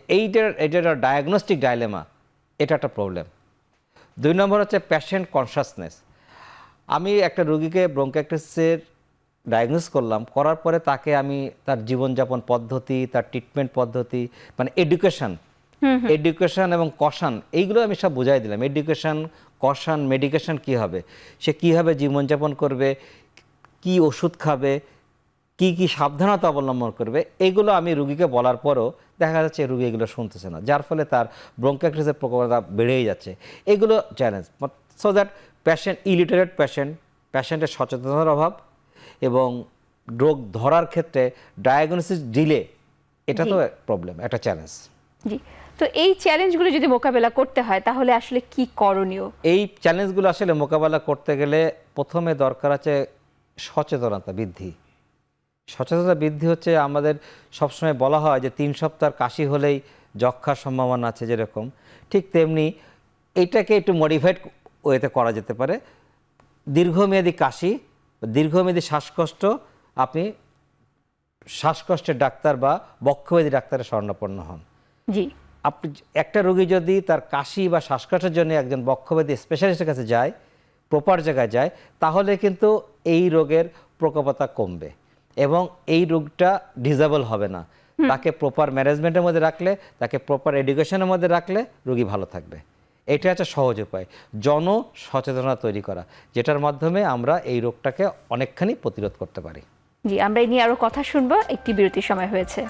এইটা ডায়াগনস্টিক ডাইলেমা, এটা একটা প্রবলেম। 2 নম্বর হচ্ছে পেশেন্ট কনসাসনেস। আমি একটা রুগীকে ব্রঙ্কিয়াক্টাইটিসের ডায়াগনোস করলাম, করার পরে তাকে আমি তার জীবনযাপন পদ্ধতি, তার ট্রিটমেন্ট পদ্ধতি, মানে এডুকেশন এবং কশন, এইগুলো আমি সব বুঝাই দিলাম। এডুকেশন, কশন, মেডিকেশন কী হবে, সে কীভাবে জীবনযাপন করবে, কি ওষুধ খাবে, কি কি সাবধানতা অবলম্বন করবে, এইগুলো আমি রুগীকে বলার পরও দেখা যাচ্ছে রুগী এগুলো শুনতেছে না, যার ফলে তার ব্রঙ্কিয়াক্টাইটিসের প্রকোপটা বেড়েই যাচ্ছে। এগুলো চ্যালেঞ্জ। সো দ্যাট ইলিটারেট পেশেন্টের সচেতনতার অভাব এবং রোগ ধরার ক্ষেত্রে ডায়াগনোসিস ডিলে, এটা তো প্রবলেম, একটা চ্যালেঞ্জ। জি, তো এই চ্যালেঞ্জগুলো যদি মোকাবেলা করতে হয় তাহলে আসলে কি করণীয়? এই চ্যালেঞ্জগুলো আসলে মোকাবেলা করতে গেলে প্রথমে দরকার আছে সচেতনতা বৃদ্ধি। সচেতনতা বৃদ্ধি হচ্ছে, আমাদের সবসময় বলা হয় যে 3 সপ্তাহের কাশি হলেই যক্ষার সম্ভাবনা আছে, যেরকম ঠিক তেমনি এইটাকে একটু মডিফাইড ওয়েতে করা যেতে পারে। দীর্ঘমেয়াদী কাশি, দীর্ঘমেয়াদী শ্বাসকষ্ট, আপনি শ্বাসকষ্টের ডাক্তার বা বক্ষব্যাধি ডাক্তারের শরণাপন্ন হন। জি, আপনি একটা রোগী যদি তার কাশি বা শ্বাসকষ্টের জন্য একজন বক্ষব্যাধি স্পেশালিস্টের কাছে যায়, প্রপার জায়গায় যায়, তাহলে কিন্তু এই রোগের প্রকোপতা কমবে এবং এই রোগটা ডিজেবল হবে না। তাকে প্রপার ম্যানেজমেন্টের মধ্যে রাখলে, তাকে প্রপার এডুকেশনের মধ্যে রাখলে রোগী ভালো থাকবে। এটা হচ্ছে সহজ উপায়, জনসচেতনতা তৈরি করা, যেটার মাধ্যমে আমরা এই রোগটাকে অনেকখানি প্রতিরোধ করতে পারি। জি, আমরা এই নিয়ে আরো কথা শুনবো, একটি বিরতির সময় হয়েছে।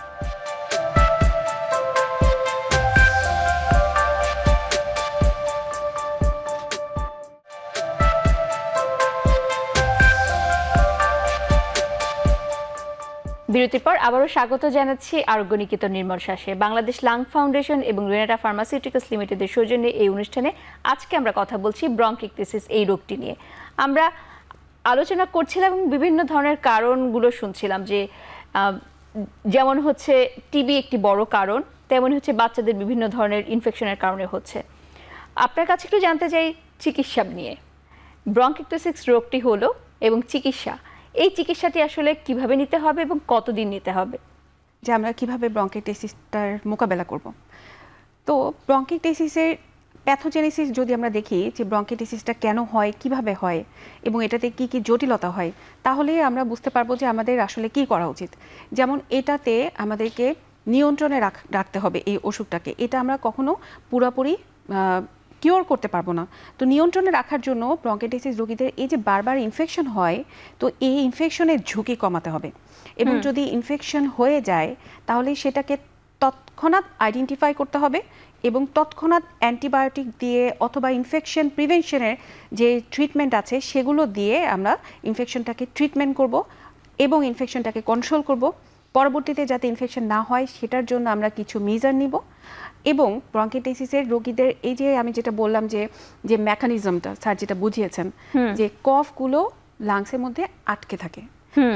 বিরতির পর আবারও স্বাগত জানাচ্ছি আরোগ্য নিকেতন নির্মল শ্বাসে। বাংলাদেশ লাং ফাউন্ডেশন এবং রেনাটা ফার্মাসিউটিক্যালস লিমিটেডের সৌজন্যে এই অনুষ্ঠানে আজকে আমরা কথা বলছি ব্রঙ্কিকটিসিস এই রোগটি নিয়ে। আমরা আলোচনা করছিলাম এবং বিভিন্ন ধরনের কারণগুলো শুনছিলাম, যে যেমন হচ্ছে টিবি একটি বড় কারণ, তেমন হচ্ছে বাচ্চাদের বিভিন্ন ধরনের ইনফেকশনের কারণে হচ্ছে। আপনার কাছে একটু জানতে চাই চিকিৎসা নিয়ে। ব্রঙ্কিকটিসিস রোগটি হলো এবং চিকিৎসা, এই চিকিৎসাটি আসলে কিভাবে নিতে হবে এবং কতদিন নিতে হবে? যে আমরা কিভাবে ব্রঙ্কিকটিসিসটার মোকাবেলা করব। তো ব্রঙ্কিকটিসিসের প্যাথোজেনেসিস যদি আমরা দেখি যে ব্রঙ্কিকটিসিসটা কেন হয়, কিভাবে হয় এবং এটাতে কি কি জটিলতা হয়, তাহলে আমরা বুঝতে পারবো যে আমাদের আসলে কি করা উচিত। যেমন এটাতে আমাদেরকে নিয়ন্ত্রণে রাখতে হবে এই অসুখটাকে। এটা আমরা কখনো পুরোপুরি কিওর করতে পারবো না। তো নিয়ন্ত্রণে রাখার জন্য ব্রঙ্কিটিসিস রোগীদের এই যে বারবার ইনফেকশন হয়, তো এই ইনফেকশনের ঝুঁকি কমাতে হবে। এবং যদি ইনফেকশন হয়ে যায় তাহলে সেটাকে তৎক্ষণাৎ আইডেন্টিফাই করতে হবে এবং তৎক্ষণাৎ অ্যান্টিবায়োটিক দিয়ে অথবা ইনফেকশন প্রিভেনশনের যে ট্রিটমেন্ট আছে সেগুলো দিয়ে আমরা ইনফেকশনটাকে ট্রিটমেন্ট করব এবং ইনফেকশনটাকে কন্ট্রোল করব। পরবর্তীতে যাতে ইনফেকশন না হয় সেটার জন্য আমরা কিছু মেজার নিব। এবং ব্রঙ্কিটিসিসের রোগীদের এই যে আমি যেটা বললাম যে মেকানিজমটা স্যার যেটা বুঝিয়েছেন, যে কফগুলো লাংসের মধ্যে আটকে থাকে,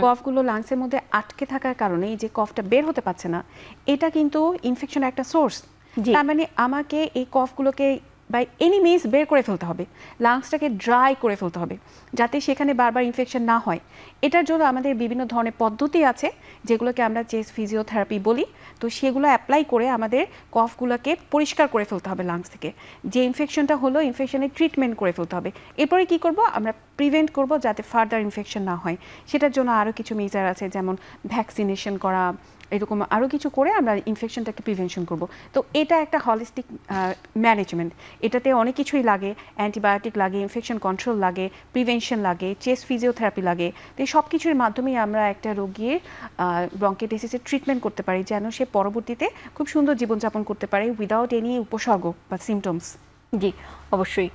কফগুলো লাংসের মধ্যে আটকে থাকার কারণে এই যে কফটা বের হতে পারছে না, এটা কিন্তু ইনফেকশনের একটা সোর্স। তার মানে আমাকে এই কফগুলোকে বাই এনি মিনস বের করে ফেলতে হবে, লাংসটাকে ড্রাই করে ফেলতে হবে যাতে সেখানে বারবার ইনফেকশন না হয়। এটার জন্য আমাদের বিভিন্ন ধরনের পদ্ধতি আছে যেগুলোকে আমরা চেস্ট ফিজিওথেরাপি বলি। তো সেগুলো অ্যাপ্লাই করে আমাদের কফগুলোকে পরিষ্কার করে ফেলতে হবে লাংস থেকে। যে ইনফেকশনটা হলো ইনফেকশনের ট্রিটমেন্ট করে ফেলতে হবে। এরপরে কি করব, আমরা প্রিভেন্ট করব যাতে ফার্দার ইনফেকশন না হয়। সেটার জন্য আরও কিছু মেজার আছে, যেমন ভ্যাকসিনেশন করা, এরকম আরও কিছু করে আমরা ইনফেকশনটাকে প্রিভেনশন করব। তো এটা একটা হলিস্টিক ম্যানেজমেন্ট। এটাতে অনেক কিছুই লাগে, অ্যান্টিবায়োটিক লাগে, ইনফেকশন কন্ট্রোল লাগে, প্রিভেনশন লাগে, চেস্ট ফিজিওথেরাপি লাগে। তো এই সব কিছুর মাধ্যমেই আমরা একটা রোগীর ব্রঙ্কিটিসিসের ট্রিটমেন্ট করতে পারি যেন সে পরবর্তীতে খুব সুন্দর জীবনযাপন করতে পারে উইদাউট এনি উপসর্গ বা সিমটমস। জি, অবশ্যই।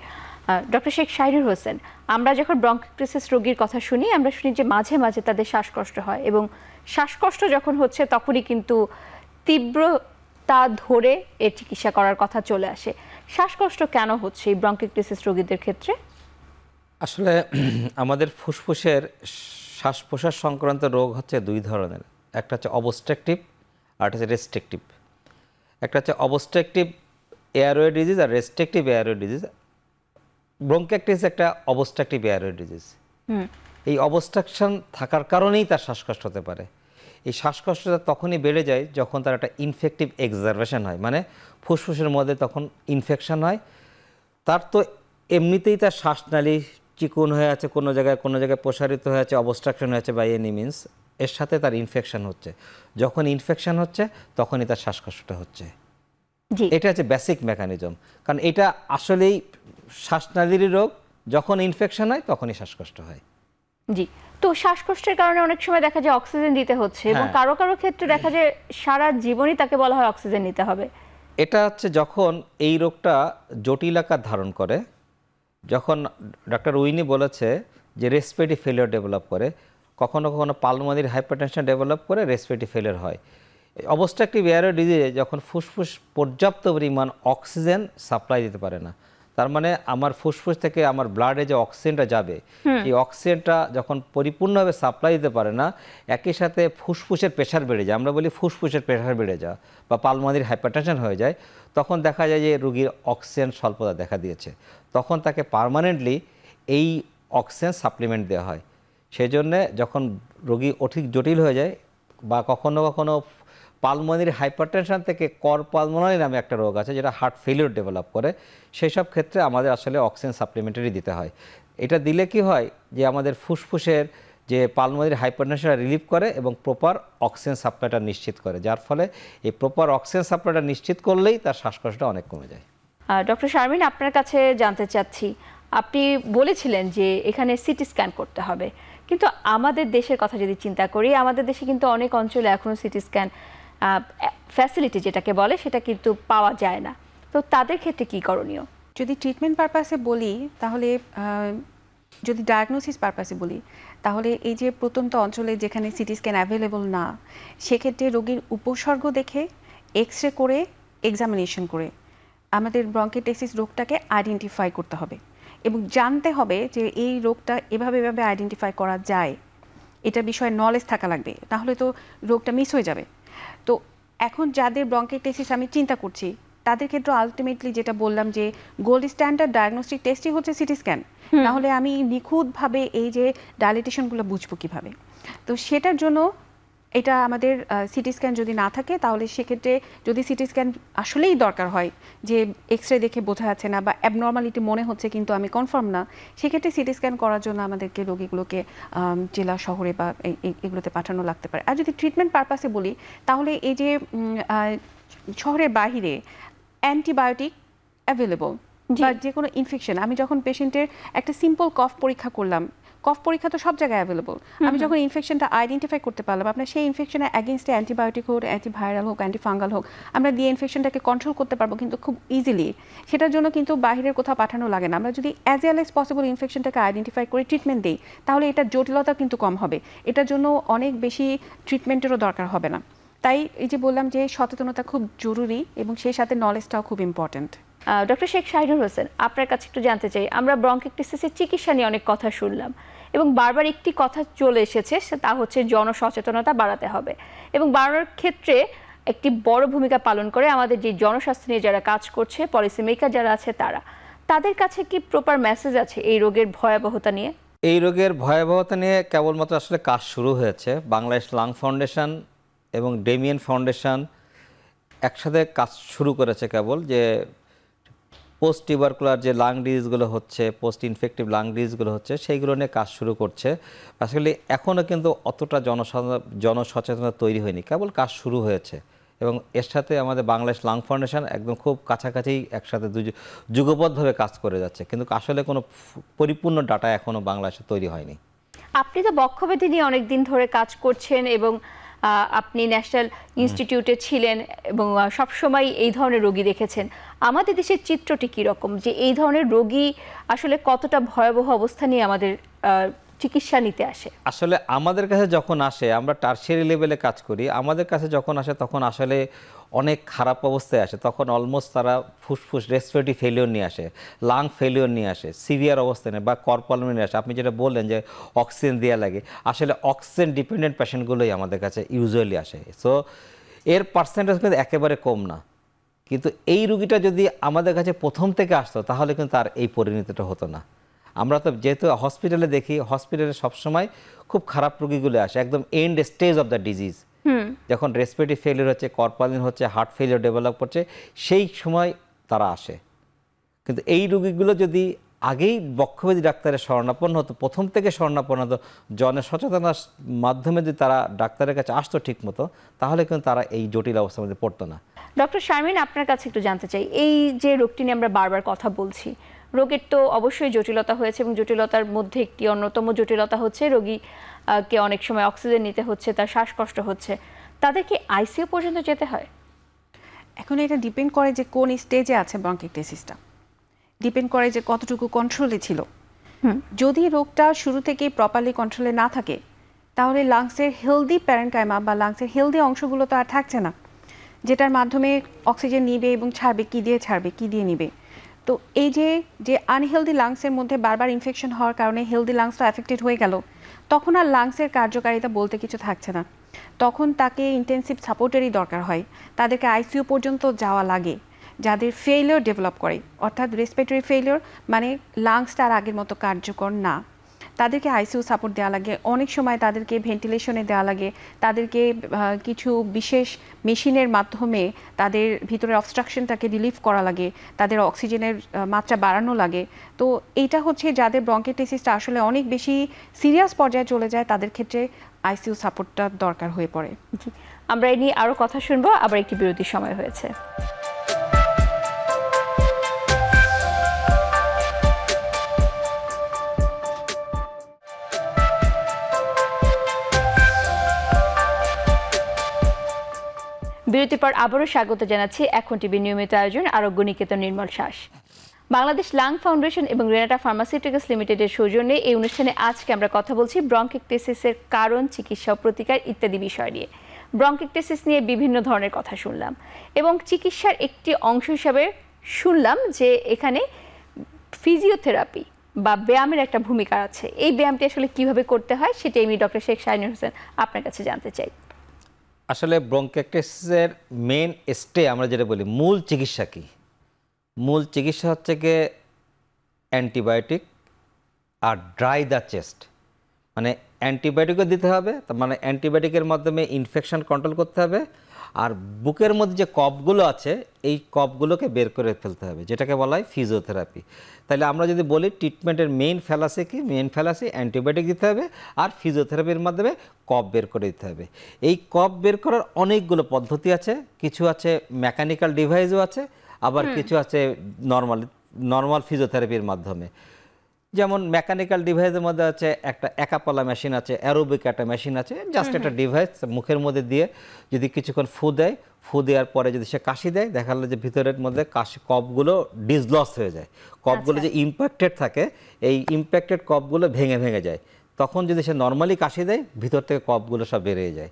ডক্টর শেখ শাহরিয়ার হোসেন, আমরা যখন ব্রঙ্কিটিসিস রোগীর কথা শুনি, আমরা শুনি যে মাঝে মাঝে তাদের শ্বাসকষ্ট হয় এবং শ্বাসকষ্ট যখন হচ্ছে তখনই কিন্তু তীব্রতা ধরে এর চিকিৎসা করার কথা চলে আসে। শ্বাসকষ্ট কেন হচ্ছে এই ব্রঙ্কিটিসিস রোগীদের ক্ষেত্রে? আসলে আমাদের ফুসফুসের শ্বাস প্রশ্বাস সংক্রান্ত রোগ হচ্ছে দুই ধরনের, একটা হচ্ছে অবস্ট্রাকটিভ আর একটা হচ্ছে রেস্ট্রিকটিভ। একটা হচ্ছে অবস্ট্রাকটিভ এয়ারওয়ে ডিজিজ আর রেস্ট্রিকটিভ এয়ারওয়ে ডিজিজ। ব্রঙ্কিটিসিস একটা অবস্ট্রাকটিভ এয়ারওয়ে ডিজিজ। এই অবস্ট্রাকশন থাকার কারণেই তার শ্বাসকষ্ট হতে পারে। এই শ্বাসকষ্টটা তখনই বেড়ে যায় যখন তার একটা ইনফেকটিভ এক্সারভেশন হয়, মানে ফুসফুসের মধ্যে তখন ইনফেকশন হয়। তার তো এমনিতেই তার শ্বাসনালী চিকুন হয়ে আছে, কোনো জায়গায় প্রসারিত হয়ে আছে, অবস্ট্রাকশন হয়েছে বাই এনি মিনস, এর সাথে তার ইনফেকশন হচ্ছে। যখন ইনফেকশন হচ্ছে তখনই তার শ্বাসকষ্টটা হচ্ছে। এটা হচ্ছে বেসিক মেকানিজম, কারণ এটা আসলেই শ্বাসনালীর রোগ। যখন ইনফেকশন হয় তখনই শ্বাসকষ্ট হয়। জি, তো শ্বাসকষ্টের কারণে অনেক সময় দেখা যায় অক্সিজেন দিতে হচ্ছে এবং কারো কারো ক্ষেত্রে দেখা যায় সারা জীবনই তাকে বলা হয় অক্সিজেন নিতে হবে। এটা হচ্ছে যখন এই রোগটা জটিল আকার ধারণ করে, যখন ডক্টর উইনি বলেছে যে রেসপিরেটরি ফেলিওর ডেভেলপ করে, কখনো কখনো পালমোনারি হাইপারটেনশন ডেভেলপ করে রেসপিরেটরি ফেলিওর হয়। অবস্ট্রাকটিভ এয়ারওয়ে ডিজিজে যখন ফুসফুস পর্যাপ্ত পরিমাণ অক্সিজেন সাপ্লাই দিতে পারে না, তার মানে আমার ফুসফুস থেকে আমার ব্লাডে যে অক্সিজেনটা যাবে, এই অক্সিজেনটা যখন পরিপূর্ণভাবে সাপ্লাই দিতে পারে না, একই সাথে ফুসফুসের প্রেশার বেড়ে যায়, আমরা বলি ফুসফুসের প্রেশার বেড়ে যাওয়া বা পালমোনারি হাইপারটেনশন হয়ে যায়, তখন দেখা যায় যে রোগীর অক্সিজেন স্বল্পতা দেখা দিয়েছে। তখন তাকে পার্মানেন্টলি এই অক্সিজেন সাপ্লিমেন্ট দেওয়া হয়। সেই জন্যে যখন রোগী অধিক জটিল হয়ে যায় বা কখনো কখনো পালমোনারি হাইপারটেনশন থেকে পালমোনারি নামে একটা রোগ আছে যেটা হার্ট ফেলিওর ডেভেলপ করে, সেই সব ক্ষেত্রে আমাদের আসলে অক্সিজেন সাপ্লিমেন্টারি দিতে হয়। এটা দিলে কি হয় যে আমাদের ফুসফুসের যে পালমোনারি হাইপারটেনশনটা রিলিভ করে এবং প্রপার অক্সিজেন সাপ্লাইটা নিশ্চিত করে, যার ফলে এই প্রপার অক্সিজেন সাপ্লাইটা নিশ্চিত করলেই তার শ্বাসকষ্টটা অনেক কমে যায়। ডক্টর শারমিন, আপনার কাছে জানতে চাচ্ছি, আপনি বলেছিলেন যে এখানে সিটি স্ক্যান করতে হবে, কিন্তু আমাদের দেশের কথা যদি চিন্তা করি, আমাদের দেশে কিন্তু অনেক অঞ্চলে এখনো সিটি স্ক্যান ফ্যাসিলিটি যেটাকে বলে সেটা কিন্তু পাওয়া যায় না। তো তাদের ক্ষেত্রে কি করণীয়? যদি ট্রিটমেন্ট পারপাসে বলি তাহলে যদি ডায়াগনোসিস পারপাসে বলি তাহলে এই যে প্রত্যন্ত অঞ্চলে যেখানে সিটি স্ক্যান অ্যাভেলেবল না, সেক্ষেত্রে রোগীর উপসর্গ দেখে এক্স রে করে এক্সামিনেশন করে আমাদের ব্রঙ্কিওটেসিস রোগটাকে আইডেন্টিফাই করতে হবে এবং জানতে হবে যে এই রোগটা এভাবে এভাবে আইডেন্টিফাই করা যায়, এটা বিষয়ে নলেজ থাকা লাগবে, তাহলে তো রোগটা মিস হয়ে যাবে। তো এখন যাদের ব্রঙ্কিওটেসিস আমি চিন্তা করছি তাদের ক্ষেত্রে আলটিমেটলি যেটা বললাম যে গোল্ড স্ট্যান্ডার্ড ডায়াগনস্টিক টেস্টই হচ্ছে সিটি স্ক্যান। তাহলে আমি নিখুঁতভাবে এই যে ডাইলেটেশনগুলো বুঝবো কিভাবে? তো সেটার জন্য এটা আমাদের সিটি স্ক্যান যদি না থাকে তাহলে সেক্ষেত্রে যদি সিটি স্ক্যান আসলেই দরকার হয় যে এক্স রে দেখে বোঝা যাচ্ছে না বা অ্যাবনর্মালিটি মনে হচ্ছে কিন্তু আমি কনফার্ম না, সেক্ষেত্রে সিটি স্ক্যান করার জন্য আমাদেরকে রোগীগুলোকে জেলা শহরে বা এগুলোতে পাঠানো লাগতে পারে। আর যদি ট্রিটমেন্ট পারপাসে বলি তাহলে এই যে শহরের বাহিরে অ্যান্টিবায়োটিক অ্যাভেলেবল বা যে কোনো ইনফেকশন, আমি যখন পেশেন্টের একটা সিম্পল কফ পরীক্ষা করলাম, কফ পরীক্ষা তো সব জায়গায় অ্যাভেলেবল, আমি যখন ইনফেকশনটা আইডেন্টিফাই করতে পারলাম, আপনার সেই ইনফেকশনের অ্যাগেনস্টে অ্যান্টিবায়োটিক হোক, অ্যান্টিভাইরাল হোক, অ্যান্টিফাঙ্গাল হোক, আমরা দিয়ে ইনফেকশনটাকে কন্ট্রোল করতে পারবো কিন্তু খুব ইজিলি। সেটার জন্য কিন্তু বাইরের কোথাও পাঠানো লাগে না। আমরা যদি অ্যাজ এল এজ পসিবল ইনফেকশনটাকে আইডেন্টিফাই করে ট্রিটমেন্ট দিই তাহলে এটার জটিলতা কিন্তু কম হবে, এটার জন্য অনেক বেশি ট্রিটমেন্টেরও দরকার হবে না। তাই এই যে বললাম যে সচেতনতা খুব জরুরি এবং সেই সাথে নলেজটাও খুব ইম্পর্ট্যান্ট। ডক্টর শেখ শাহিনুর হোসেন, আপনার কাছে একটু জানতে চাই, আমরা ব্রঙ্কিওটেসিসের চিকিৎসা নিয়ে অনেক কথা শুনলাম এবং বারবার একটি কথা চলে এসেছে, তা হচ্ছে জনসচেতনতা বাড়াতে হবে এবং বাড়ানোর ক্ষেত্রে একটি বড় ভূমিকা পালন করে আমাদের যে জনস্বাস্থ্য নিয়ে যারা কাজ করছে, পলিসি মেকার যারা আছে তাদের কাছে কি প্রপার মেসেজ আছে এই রোগের ভয়াবহতা নিয়ে? এই রোগের ভয়াবহতা নিয়ে কেবলমাত্র আসলে কাজ শুরু হয়েছে। বাংলাদেশ লাং ফাউন্ডেশন এবং ডেমিয়েন ফাউন্ডেশন একসাথে কাজ শুরু করেছে কেবল, যে পোস্ট টিউবারকুলার যে লাং ডিজিজগুলো হচ্ছে, পোস্ট ইনফেক্টিভ লাং ডিজিজগুলো হচ্ছে, সেইগুলো নিয়ে কাজ শুরু করছে। আসলে এখনও কিন্তু অতটা জনসচেতনতা তৈরি হয়নি, কেবল কাজ শুরু হয়েছে এবং এর সাথে আমাদের বাংলাদেশ লাং ফাউন্ডেশন একদম খুব কাছাকাছি একসাথে যুগপৎভাবে কাজ করে যাচ্ছে, কিন্তু আসলে কোনো পরিপূর্ণ ডাটা এখনও বাংলাদেশে তৈরি হয়নি। আপনি তো বক্ষব্যাধি নিয়ে অনেক দিন ধরে কাজ করছেন এবং আপনি ন্যাশনাল ইনস্টিটিউটে ছিলেন এবং সবসময় এই ধরনের রোগী দেখেছেন। আমাদের দেশের চিত্রটি কীরকম, যে এই ধরনের রোগী আসলে কতটা ভয়াবহ অবস্থা নিয়ে আমাদের চিকিৎসা নিতে আসে? আসলে আমাদের কাছে যখন আসে, আমরা টারশিয়ারি লেভেলে কাজ করি, আমাদের কাছে যখন আসে তখন আসলে অনেক খারাপ অবস্থায় আসে, তখন অলমোস্ট তারা ফুসফুস রেসপিরেটরি ফেলিওর নিয়ে আসে, লাং ফেলিওর নিয়ে আসে, সিভিয়ার অবস্থায় বা করপালমে নিয়ে আসে। আপনি যেটা বললেন যে অক্সিজেন দেওয়া লাগে, আসলে অক্সিজেন ডিপেন্ডেন্ট পেশেন্টগুলোই আমাদের কাছে ইউজুয়ালি আসে। সো এর পার্সেন্টেজ কিন্তু একেবারে কম না, কিন্তু এই রুগীটা যদি আমাদের কাছে প্রথম থেকে আসতো তাহলে কিন্তু তার এই পরিণতিটা হতো না। আমরা তো যেহেতু হসপিটালে দেখি, হসপিটালে সবসময় খুব খারাপ রোগীগুলো আসে, একদম end stage of the disease, যখন রেসপিরেটরি ফেলিওর হচ্ছে, করপালিন হচ্ছে, হার্ট ফেলিওর ডেভেলপ করছে, সেই সময় তারা আসে। কিন্তু এই রোগীগুলো যদি আগেই বক্ষব্যাধি ডাক্তারের শরণাপন্ন হতো, প্রথম থেকে শরণাপন্ন হতো, জনসচেতনার মাধ্যমে যদি তারা ডাক্তারের কাছে আসতো ঠিক মতো, তাহলে কিন্তু তারা এই জটিল অবস্থার মধ্যে পড়তো না। ডক্টর শারমিন, আপনার কাছে একটু জানতে চাই, এই যে রোগটি নিয়ে আমরা বারবার কথা বলছি, রোগের তো অবশ্যই জটিলতা হয়েছে এবং জটিলতার মধ্যে একটি অন্যতম জটিলতা হচ্ছে রোগীকে অনেক সময় অক্সিজেন নিতে হচ্ছে, তার শ্বাসকষ্ট হচ্ছে, তাদের কি আইসিইউ পর্যন্ত যেতে হয়? এখন এটা ডিপেন্ড করে যে কোন স্টেজে আছে ব্রঙ্কিওটেসিসটা, ডিপেন্ড করে যে কতটুকু কন্ট্রোলে ছিল। যদি রোগটা শুরু থেকেই প্রপারলি কন্ট্রোলে না থাকে তাহলে লাংসের হেলদি প্যারেনকাইমা বা লাংসের হেলদি অংশগুলো তো আর থাকছে না, যেটার মাধ্যমে অক্সিজেন নিবে এবং ছাড়বে, কী দিয়ে ছাড়বে, কী দিয়ে নিবে। তো এই যে আনহেলদি লাংসের মধ্যে বারবার ইনফেকশন হওয়ার কারণে হেলদি লাংসটা অ্যাফেক্টেড হয়ে গেল, তখন আর লাংসের কার্যকারিতা বলতে কিছু থাকছে না, তখন তাকে ইন্টেনসিভ সাপোর্টেরই দরকার হয়, তাদেরকে আইসিইউ পর্যন্ত যাওয়া লাগে। যাদের ফেইলিওর ডেভেলপ করে, অর্থাৎ রেসপিরেটরি ফেইলিওর মানে লাংসটা আর আগের মতো কার্যকর না, তাদেরকে আইসিইউ সাপোর্ট দেওয়া লাগে, অনেক সময় তাদেরকে ভেন্টিলেশনে দেওয়া লাগে, তাদেরকে কিছু বিশেষ মেশিনের মাধ্যমে তাদের ভিতরের অবস্ট্রাকশনটাকে রিলিফ করা লাগে, তাদের অক্সিজেনের মাত্রা বাড়ানো লাগে। তো এইটা হচ্ছে যাদের ব্রঙ্কিওটেসিসটা আসলে অনেক বেশি সিরিয়াস পর্যায়ে চলে যায়, তাদের ক্ষেত্রে আইসিইউ সাপোর্টটা দরকার হয়ে পড়ে। আমরা এই নিয়ে আরও কথা শুনবো, আবার একটি বিরতির সময় হয়েছে। বিরতির পর আবারও স্বাগত জানাচ্ছি এখন টিভির নিয়মিত আয়োজন আরোগ্য নিকেতন নির্মল শ্বাস। বাংলাদেশ লাং ফাউন্ডেশন এবং রেনাটা ফার্মাসিউটিক্যালস লিমিটেডের সৌজন্যে এই অনুষ্ঠানে আজকে আমরা কথা বলছি ব্রঙ্কিকটেসিসের কারণ, চিকিৎসা ও প্রতিকার ইত্যাদি বিষয় নিয়ে। ব্রঙ্কিকটেসিস নিয়ে বিভিন্ন ধরনের কথা শুনলাম এবং চিকিৎসার একটি অংশ হিসাবে শুনলাম যে এখানে ফিজিওথেরাপি বা ব্যায়ামের একটা ভূমিকা আছে। এই ব্যায়ামটি আসলে কিভাবে করতে হয় সেটা আমি ডক্টর শেখ শাহিনুর হোসেন আপনার কাছে জানতে চাই। আসলে ব্রঙ্কিকটেসিসের মেন স্টে আমরা যেটা বলি মূল চিকিৎসা কি? মূল চিকিৎসা হচ্ছে গিয়ে অ্যান্টিবায়োটিক আর ড্রাই দ্য চেস্ট, মানে অ্যান্টিবায়োটিকও দিতে হবে, তার মানে অ্যান্টিবায়োটিকের মাধ্যমে ইনফেকশন কন্ট্রোল করতে হবে, আর বুকের মধ্যে যে কফগুলো আছে এই কফগুলোকে বের করে ফেলতে হবে, যেটাকে বলা হয় ফিজিওথেরাপি। তাহলে আমরা যদি বলি ট্রিটমেন্টের মেইন ফ্যালাসি কি? মেইন ফ্যালাসি অ্যান্টিবায়োটিক দিতে হবে আর ফিজিওথেরাপির মাধ্যমে কফ বের করে দিতে হবে। এই কফ বের করার অনেকগুলো পদ্ধতি আছে, কিছু আছে মেকানিক্যাল ডিভাইসও আছে, আবার কিছু আছে নর্মাল ফিজিওথেরাপির মাধ্যমে। যেমন মেকানিক্যাল ডিভাইসের মধ্যে আছে একটা একাপালা মেশিন আছে, অ্যারোবিক একটা মেশিন আছে, জাস্ট একটা ডিভাইস মুখের মধ্যে দিয়ে যদি কিছুক্ষণ ফু দেয়, ফু দেওয়ার পরে যদি সে কাশি দেয়, দেখা গেলো যে ভিতরের মধ্যে কফগুলো ডিসলস হয়ে যায়। কফগুলো যে ইম্প্যাক্টেড থাকে এই ইম্প্যাক্টেড কফগুলো ভেঙে ভেঙে যায়। তখন যদি সে নর্মালি কাশি দেয় ভিতর থেকে কফগুলো সব বেরিয়ে যায়।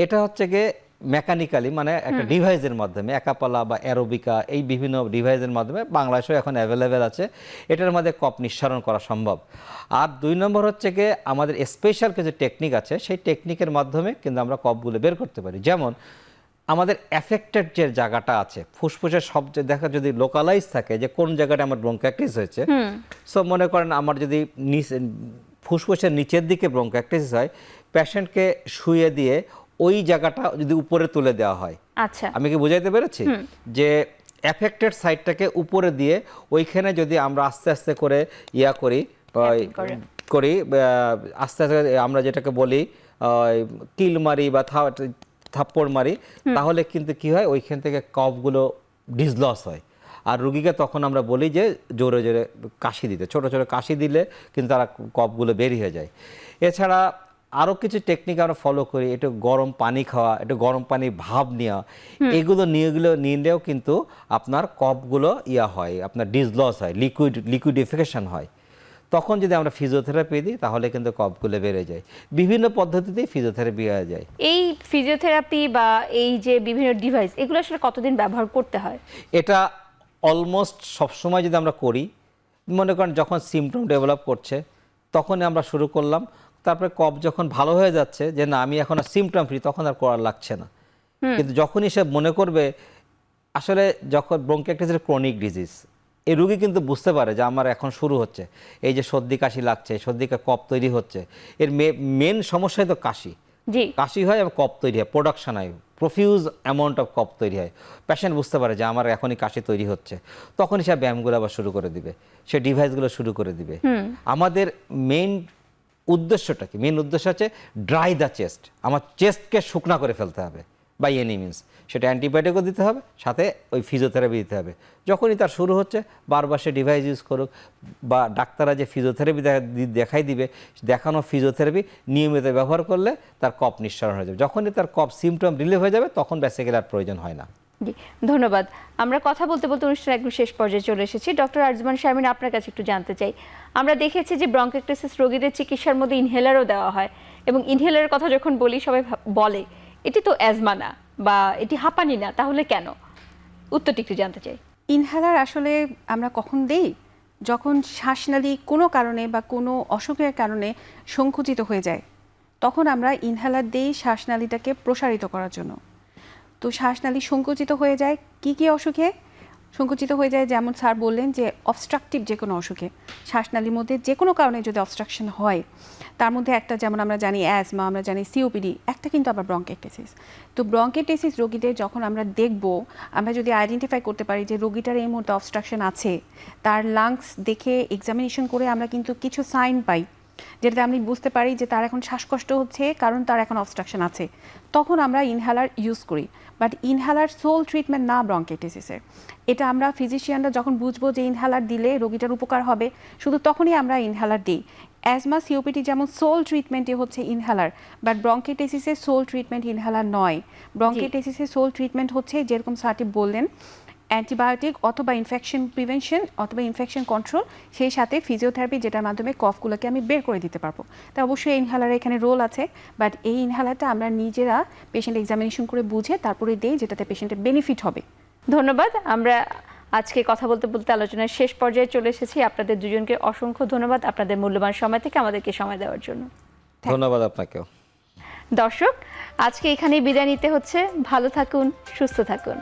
এটা হচ্ছে গিয়ে মেকানিক্যালি, মানে একটা ডিভাইসের মাধ্যমে, একাপালা বা অ্যারোবিকা এই বিভিন্ন ডিভাইসের মাধ্যমে বাংলাদেশেও এখন অ্যাভেলেবেল আছে, এটার মধ্যে কফ নিঃসরণ করা সম্ভব। আর 2 নম্বর হচ্ছে গিয়ে আমাদের স্পেশাল কিছু টেকনিক আছে, সেই টেকনিকের মাধ্যমে কিন্তু আমরা কফগুলো বের করতে পারি। যেমন আমাদের অ্যাফেক্টেড যে জায়গাটা আছে ফুসফুসের সব দেখা যদি লোকালাইজ থাকে যে কোন জায়গাটা আমার ব্রঙ্কাইটিস হয়েছে, সো মনে করেন আমার যদি ফুসফুসের নিচের দিকে ব্রঙ্কাইটিস হয়, পেশেন্টকে শুয়ে দিয়ে ওই জায়গাটা যদি উপরে তুলে দেওয়া হয়, আচ্ছা, আমি কি বুঝাইতে পেরেছি? যে অ্যাফেক্টেড সাইডটাকে উপরে দিয়ে ওইখানে যদি আমরা আস্তে আস্তে করে করি আস্তে আস্তে আমরা যেটাকে বলি কিল মারি বা থাপ্পড় মারি, তাহলে কিন্তু কি হয় ওইখান থেকে কফগুলো ডিসলস হয়। আর রুগীকে তখন আমরা বলি যে জোরে জোরে কাশি দিতে, ছোট ছোট কাশি দিলে কিন্তু তারা কফগুলো বেরিয়ে যায়। এছাড়া আরও কিছু টেকনিক আমরা ফলো করি, একটু গরম পানি খাওয়া, একটু গরম পানির ভাব নেওয়া, এগুলো নিলেও কিন্তু আপনার কফগুলো হয়, আপনার ডিসলস হয়, লিকুইডিফিকেশন হয়। তখন যদি আমরা ফিজিওথেরাপি দিই তাহলে কিন্তু কফগুলো বেড়ে যায়। বিভিন্ন পদ্ধতিতেই ফিজিওথেরাপি হয়ে যায়। এই ফিজিওথেরাপি বা এই যে বিভিন্ন ডিভাইস এগুলো আসলে কতদিন ব্যবহার করতে হয়? এটা অলমোস্ট সবসময় যদি আমরা করি, মনে করেন যখন সিমটম ডেভেলপ করছে তখনই আমরা শুরু করলাম, তারপরে কফ যখন ভালো হয়ে যাচ্ছে যে না আমি এখন আর সিমটম ফ্রি, তখন আর করার লাগছে না। কিন্তু যখনই সে মনে করবে, আসলে যখন ব্রঙ্কাইটিসের ক্রনিক ডিজিজ, এই রোগী কিন্তু বুঝতে পারে যে আমার এখন শুরু হচ্ছে, এই যে সর্দি কাশি লাগছে, সর্দিকে কফ তৈরি হচ্ছে, এর মেন সমস্যাই তো কাশি। কাশি হয় এবং কফ তৈরি হয়, প্রোডাকশন হয়, প্রফিউজ অ্যামাউন্ট অফ কফ তৈরি হয়। পেশেন্ট বুঝতে পারে যে আমার এখনই কাশি তৈরি হচ্ছে, তখনই সে ব্যায়ামগুলো আবার শুরু করে দিবে, সে ডিভাইসগুলো শুরু করে দিবে। আমাদের মেইন উদ্দেশ্যটা কি? মেইন উদ্দেশ্য হচ্ছে ড্রাই দ্য চেস্ট, আমার চেস্টকে শুকনা করে ফেলতে হবে বাই এনি মিনস। সেটা অ্যান্টিবায়োটিকও দিতে হবে, সাথে ওই ফিজিওথেরাপি দিতে হবে। যখনই তার শুরু হচ্ছে বারবার সে ডিভাইস ইউজ করুক, বা ডাক্তাররা যে ফিজিওথেরাপি দেখাই দিবে, দেখানো ফিজিওথেরাপি নিয়মিত ব্যবহার করলে তার কফ নিঃসরণ হয়ে যাবে। যখনই তার কফ সিমটম রিলিভ হয়ে যাবে তখন বেসিক্যালি আর প্রয়োজন হয় না। জি, ধন্যবাদ। আমরা কথা বলতে বলতে অনুষ্ঠান একদম শেষ পর্যায়ে চলে এসেছি। ডক্টর আরজুমান শারমিন, আপনার কাছে একটু জানতে চাই, আমরা দেখেছি যে ব্রঙ্কাইটিস রোগীদের চিকিৎসার মধ্যে ইনহেলারও দেওয়া হয়, এবং ইনহেলারের কথা যখন বলি সবাই বলে এটি তো অ্যাজমা না বা এটি হাঁপানি না, তাহলে কেন? উত্তরটি একটু জানতে চাই। ইনহেলার আসলে আমরা কখন দেই? যখন শ্বাসনালী কোনো কারণে বা কোনো অসুখের কারণে সংকুচিত হয়ে যায়, তখন আমরা ইনহেলার দিই শ্বাসনালীটাকে প্রসারিত করার জন্য। তো শ্বাসনালী সংকুচিত হয়ে যায় কি কি অসুখে? সংকুচিত হয়ে যায় যেমন স্যার বললেন যে অবস্ট্রাকটিভ যে কোনো অসুখে, শ্বাসনালীর মধ্যে যে কোনো কারণে যদি অবস্ট্রাকশন হয়, তার মধ্যে একটা যেমন আমরা জানি অ্যাজমা, আমরা জানি সিওপিডি, একটা কিন্তু আবার ব্রঙ্কাইটিস। তো ব্রঙ্কাইটিস রোগীদের যখন আমরা দেখব, আমরা যদি আইডেন্টিফাই করতে পারি যে রোগীটার এই মুহূর্তে অবস্ট্রাকশন আছে, তার লাংস দেখে এক্সামিনেশন করে আমরা কিন্তু কিছু সাইন পাই, যেটাতে আমি বুঝতে পারি যে তার এখন শ্বাসকষ্ট হচ্ছে কারণ তার এখন অবস্ট্রাকশন আছে, তখন আমরা ইনহেলার ইউজ করি। বাট ইনহেলার সোল ট্রিটমেন্ট না ব্রঙ্কাইটিসের। এটা আমরা ফিজিশিয়ানরা যখন বুঝবো যে ইনহেলার দিলে রোগীটার উপকার হবে, শুধু তখনই আমরা ইনহেলার দিই। অ্যাজমা সিওপিডি যেমন সোল ট্রিটমেন্টে হচ্ছে ইনহেলার, বাট ব্রঙ্কেটাইটিসের সোল ট্রিটমেন্ট ইনহেলার নয়। ব্রঙ্কেটাইটিসের সোল ট্রিটমেন্ট হচ্ছে যেরকম সার্টি বললেন, অ্যান্টিবায়োটিক অথবা ইনফেকশন প্রিভেনশন অথবা ইনফেকশন কন্ট্রোল, সেই সাথে ফিজিওথেরাপি, যেটার মাধ্যমে কফগুলোকে আমি বের করে দিতে পারবো। তা অবশ্যই ইনহেলারের এখানে রোল আছে, বাট এই ইনহেলারটা আমরা নিজেরা পেশেন্ট এক্সামিনেশন করে বুঝে তারপরে দেই, যেটাতে পেশেন্টের বেনিফিট হবে। ধন্যবাদ। আমরা আজকে কথা বলতে বলতে আলোচনার শেষ পর্যায়ে চলে এসেছি। আপনাদের দুজনকে অসংখ্য ধন্যবাদ আপনাদের মূল্যবান সময় থেকে আমাদেরকে সময় দেওয়ার জন্য। ধন্যবাদ আপনাকেও। দর্শক, আজকে এখানেই বিদায় নিতে হচ্ছে। ভালো থাকুন, সুস্থ থাকুন।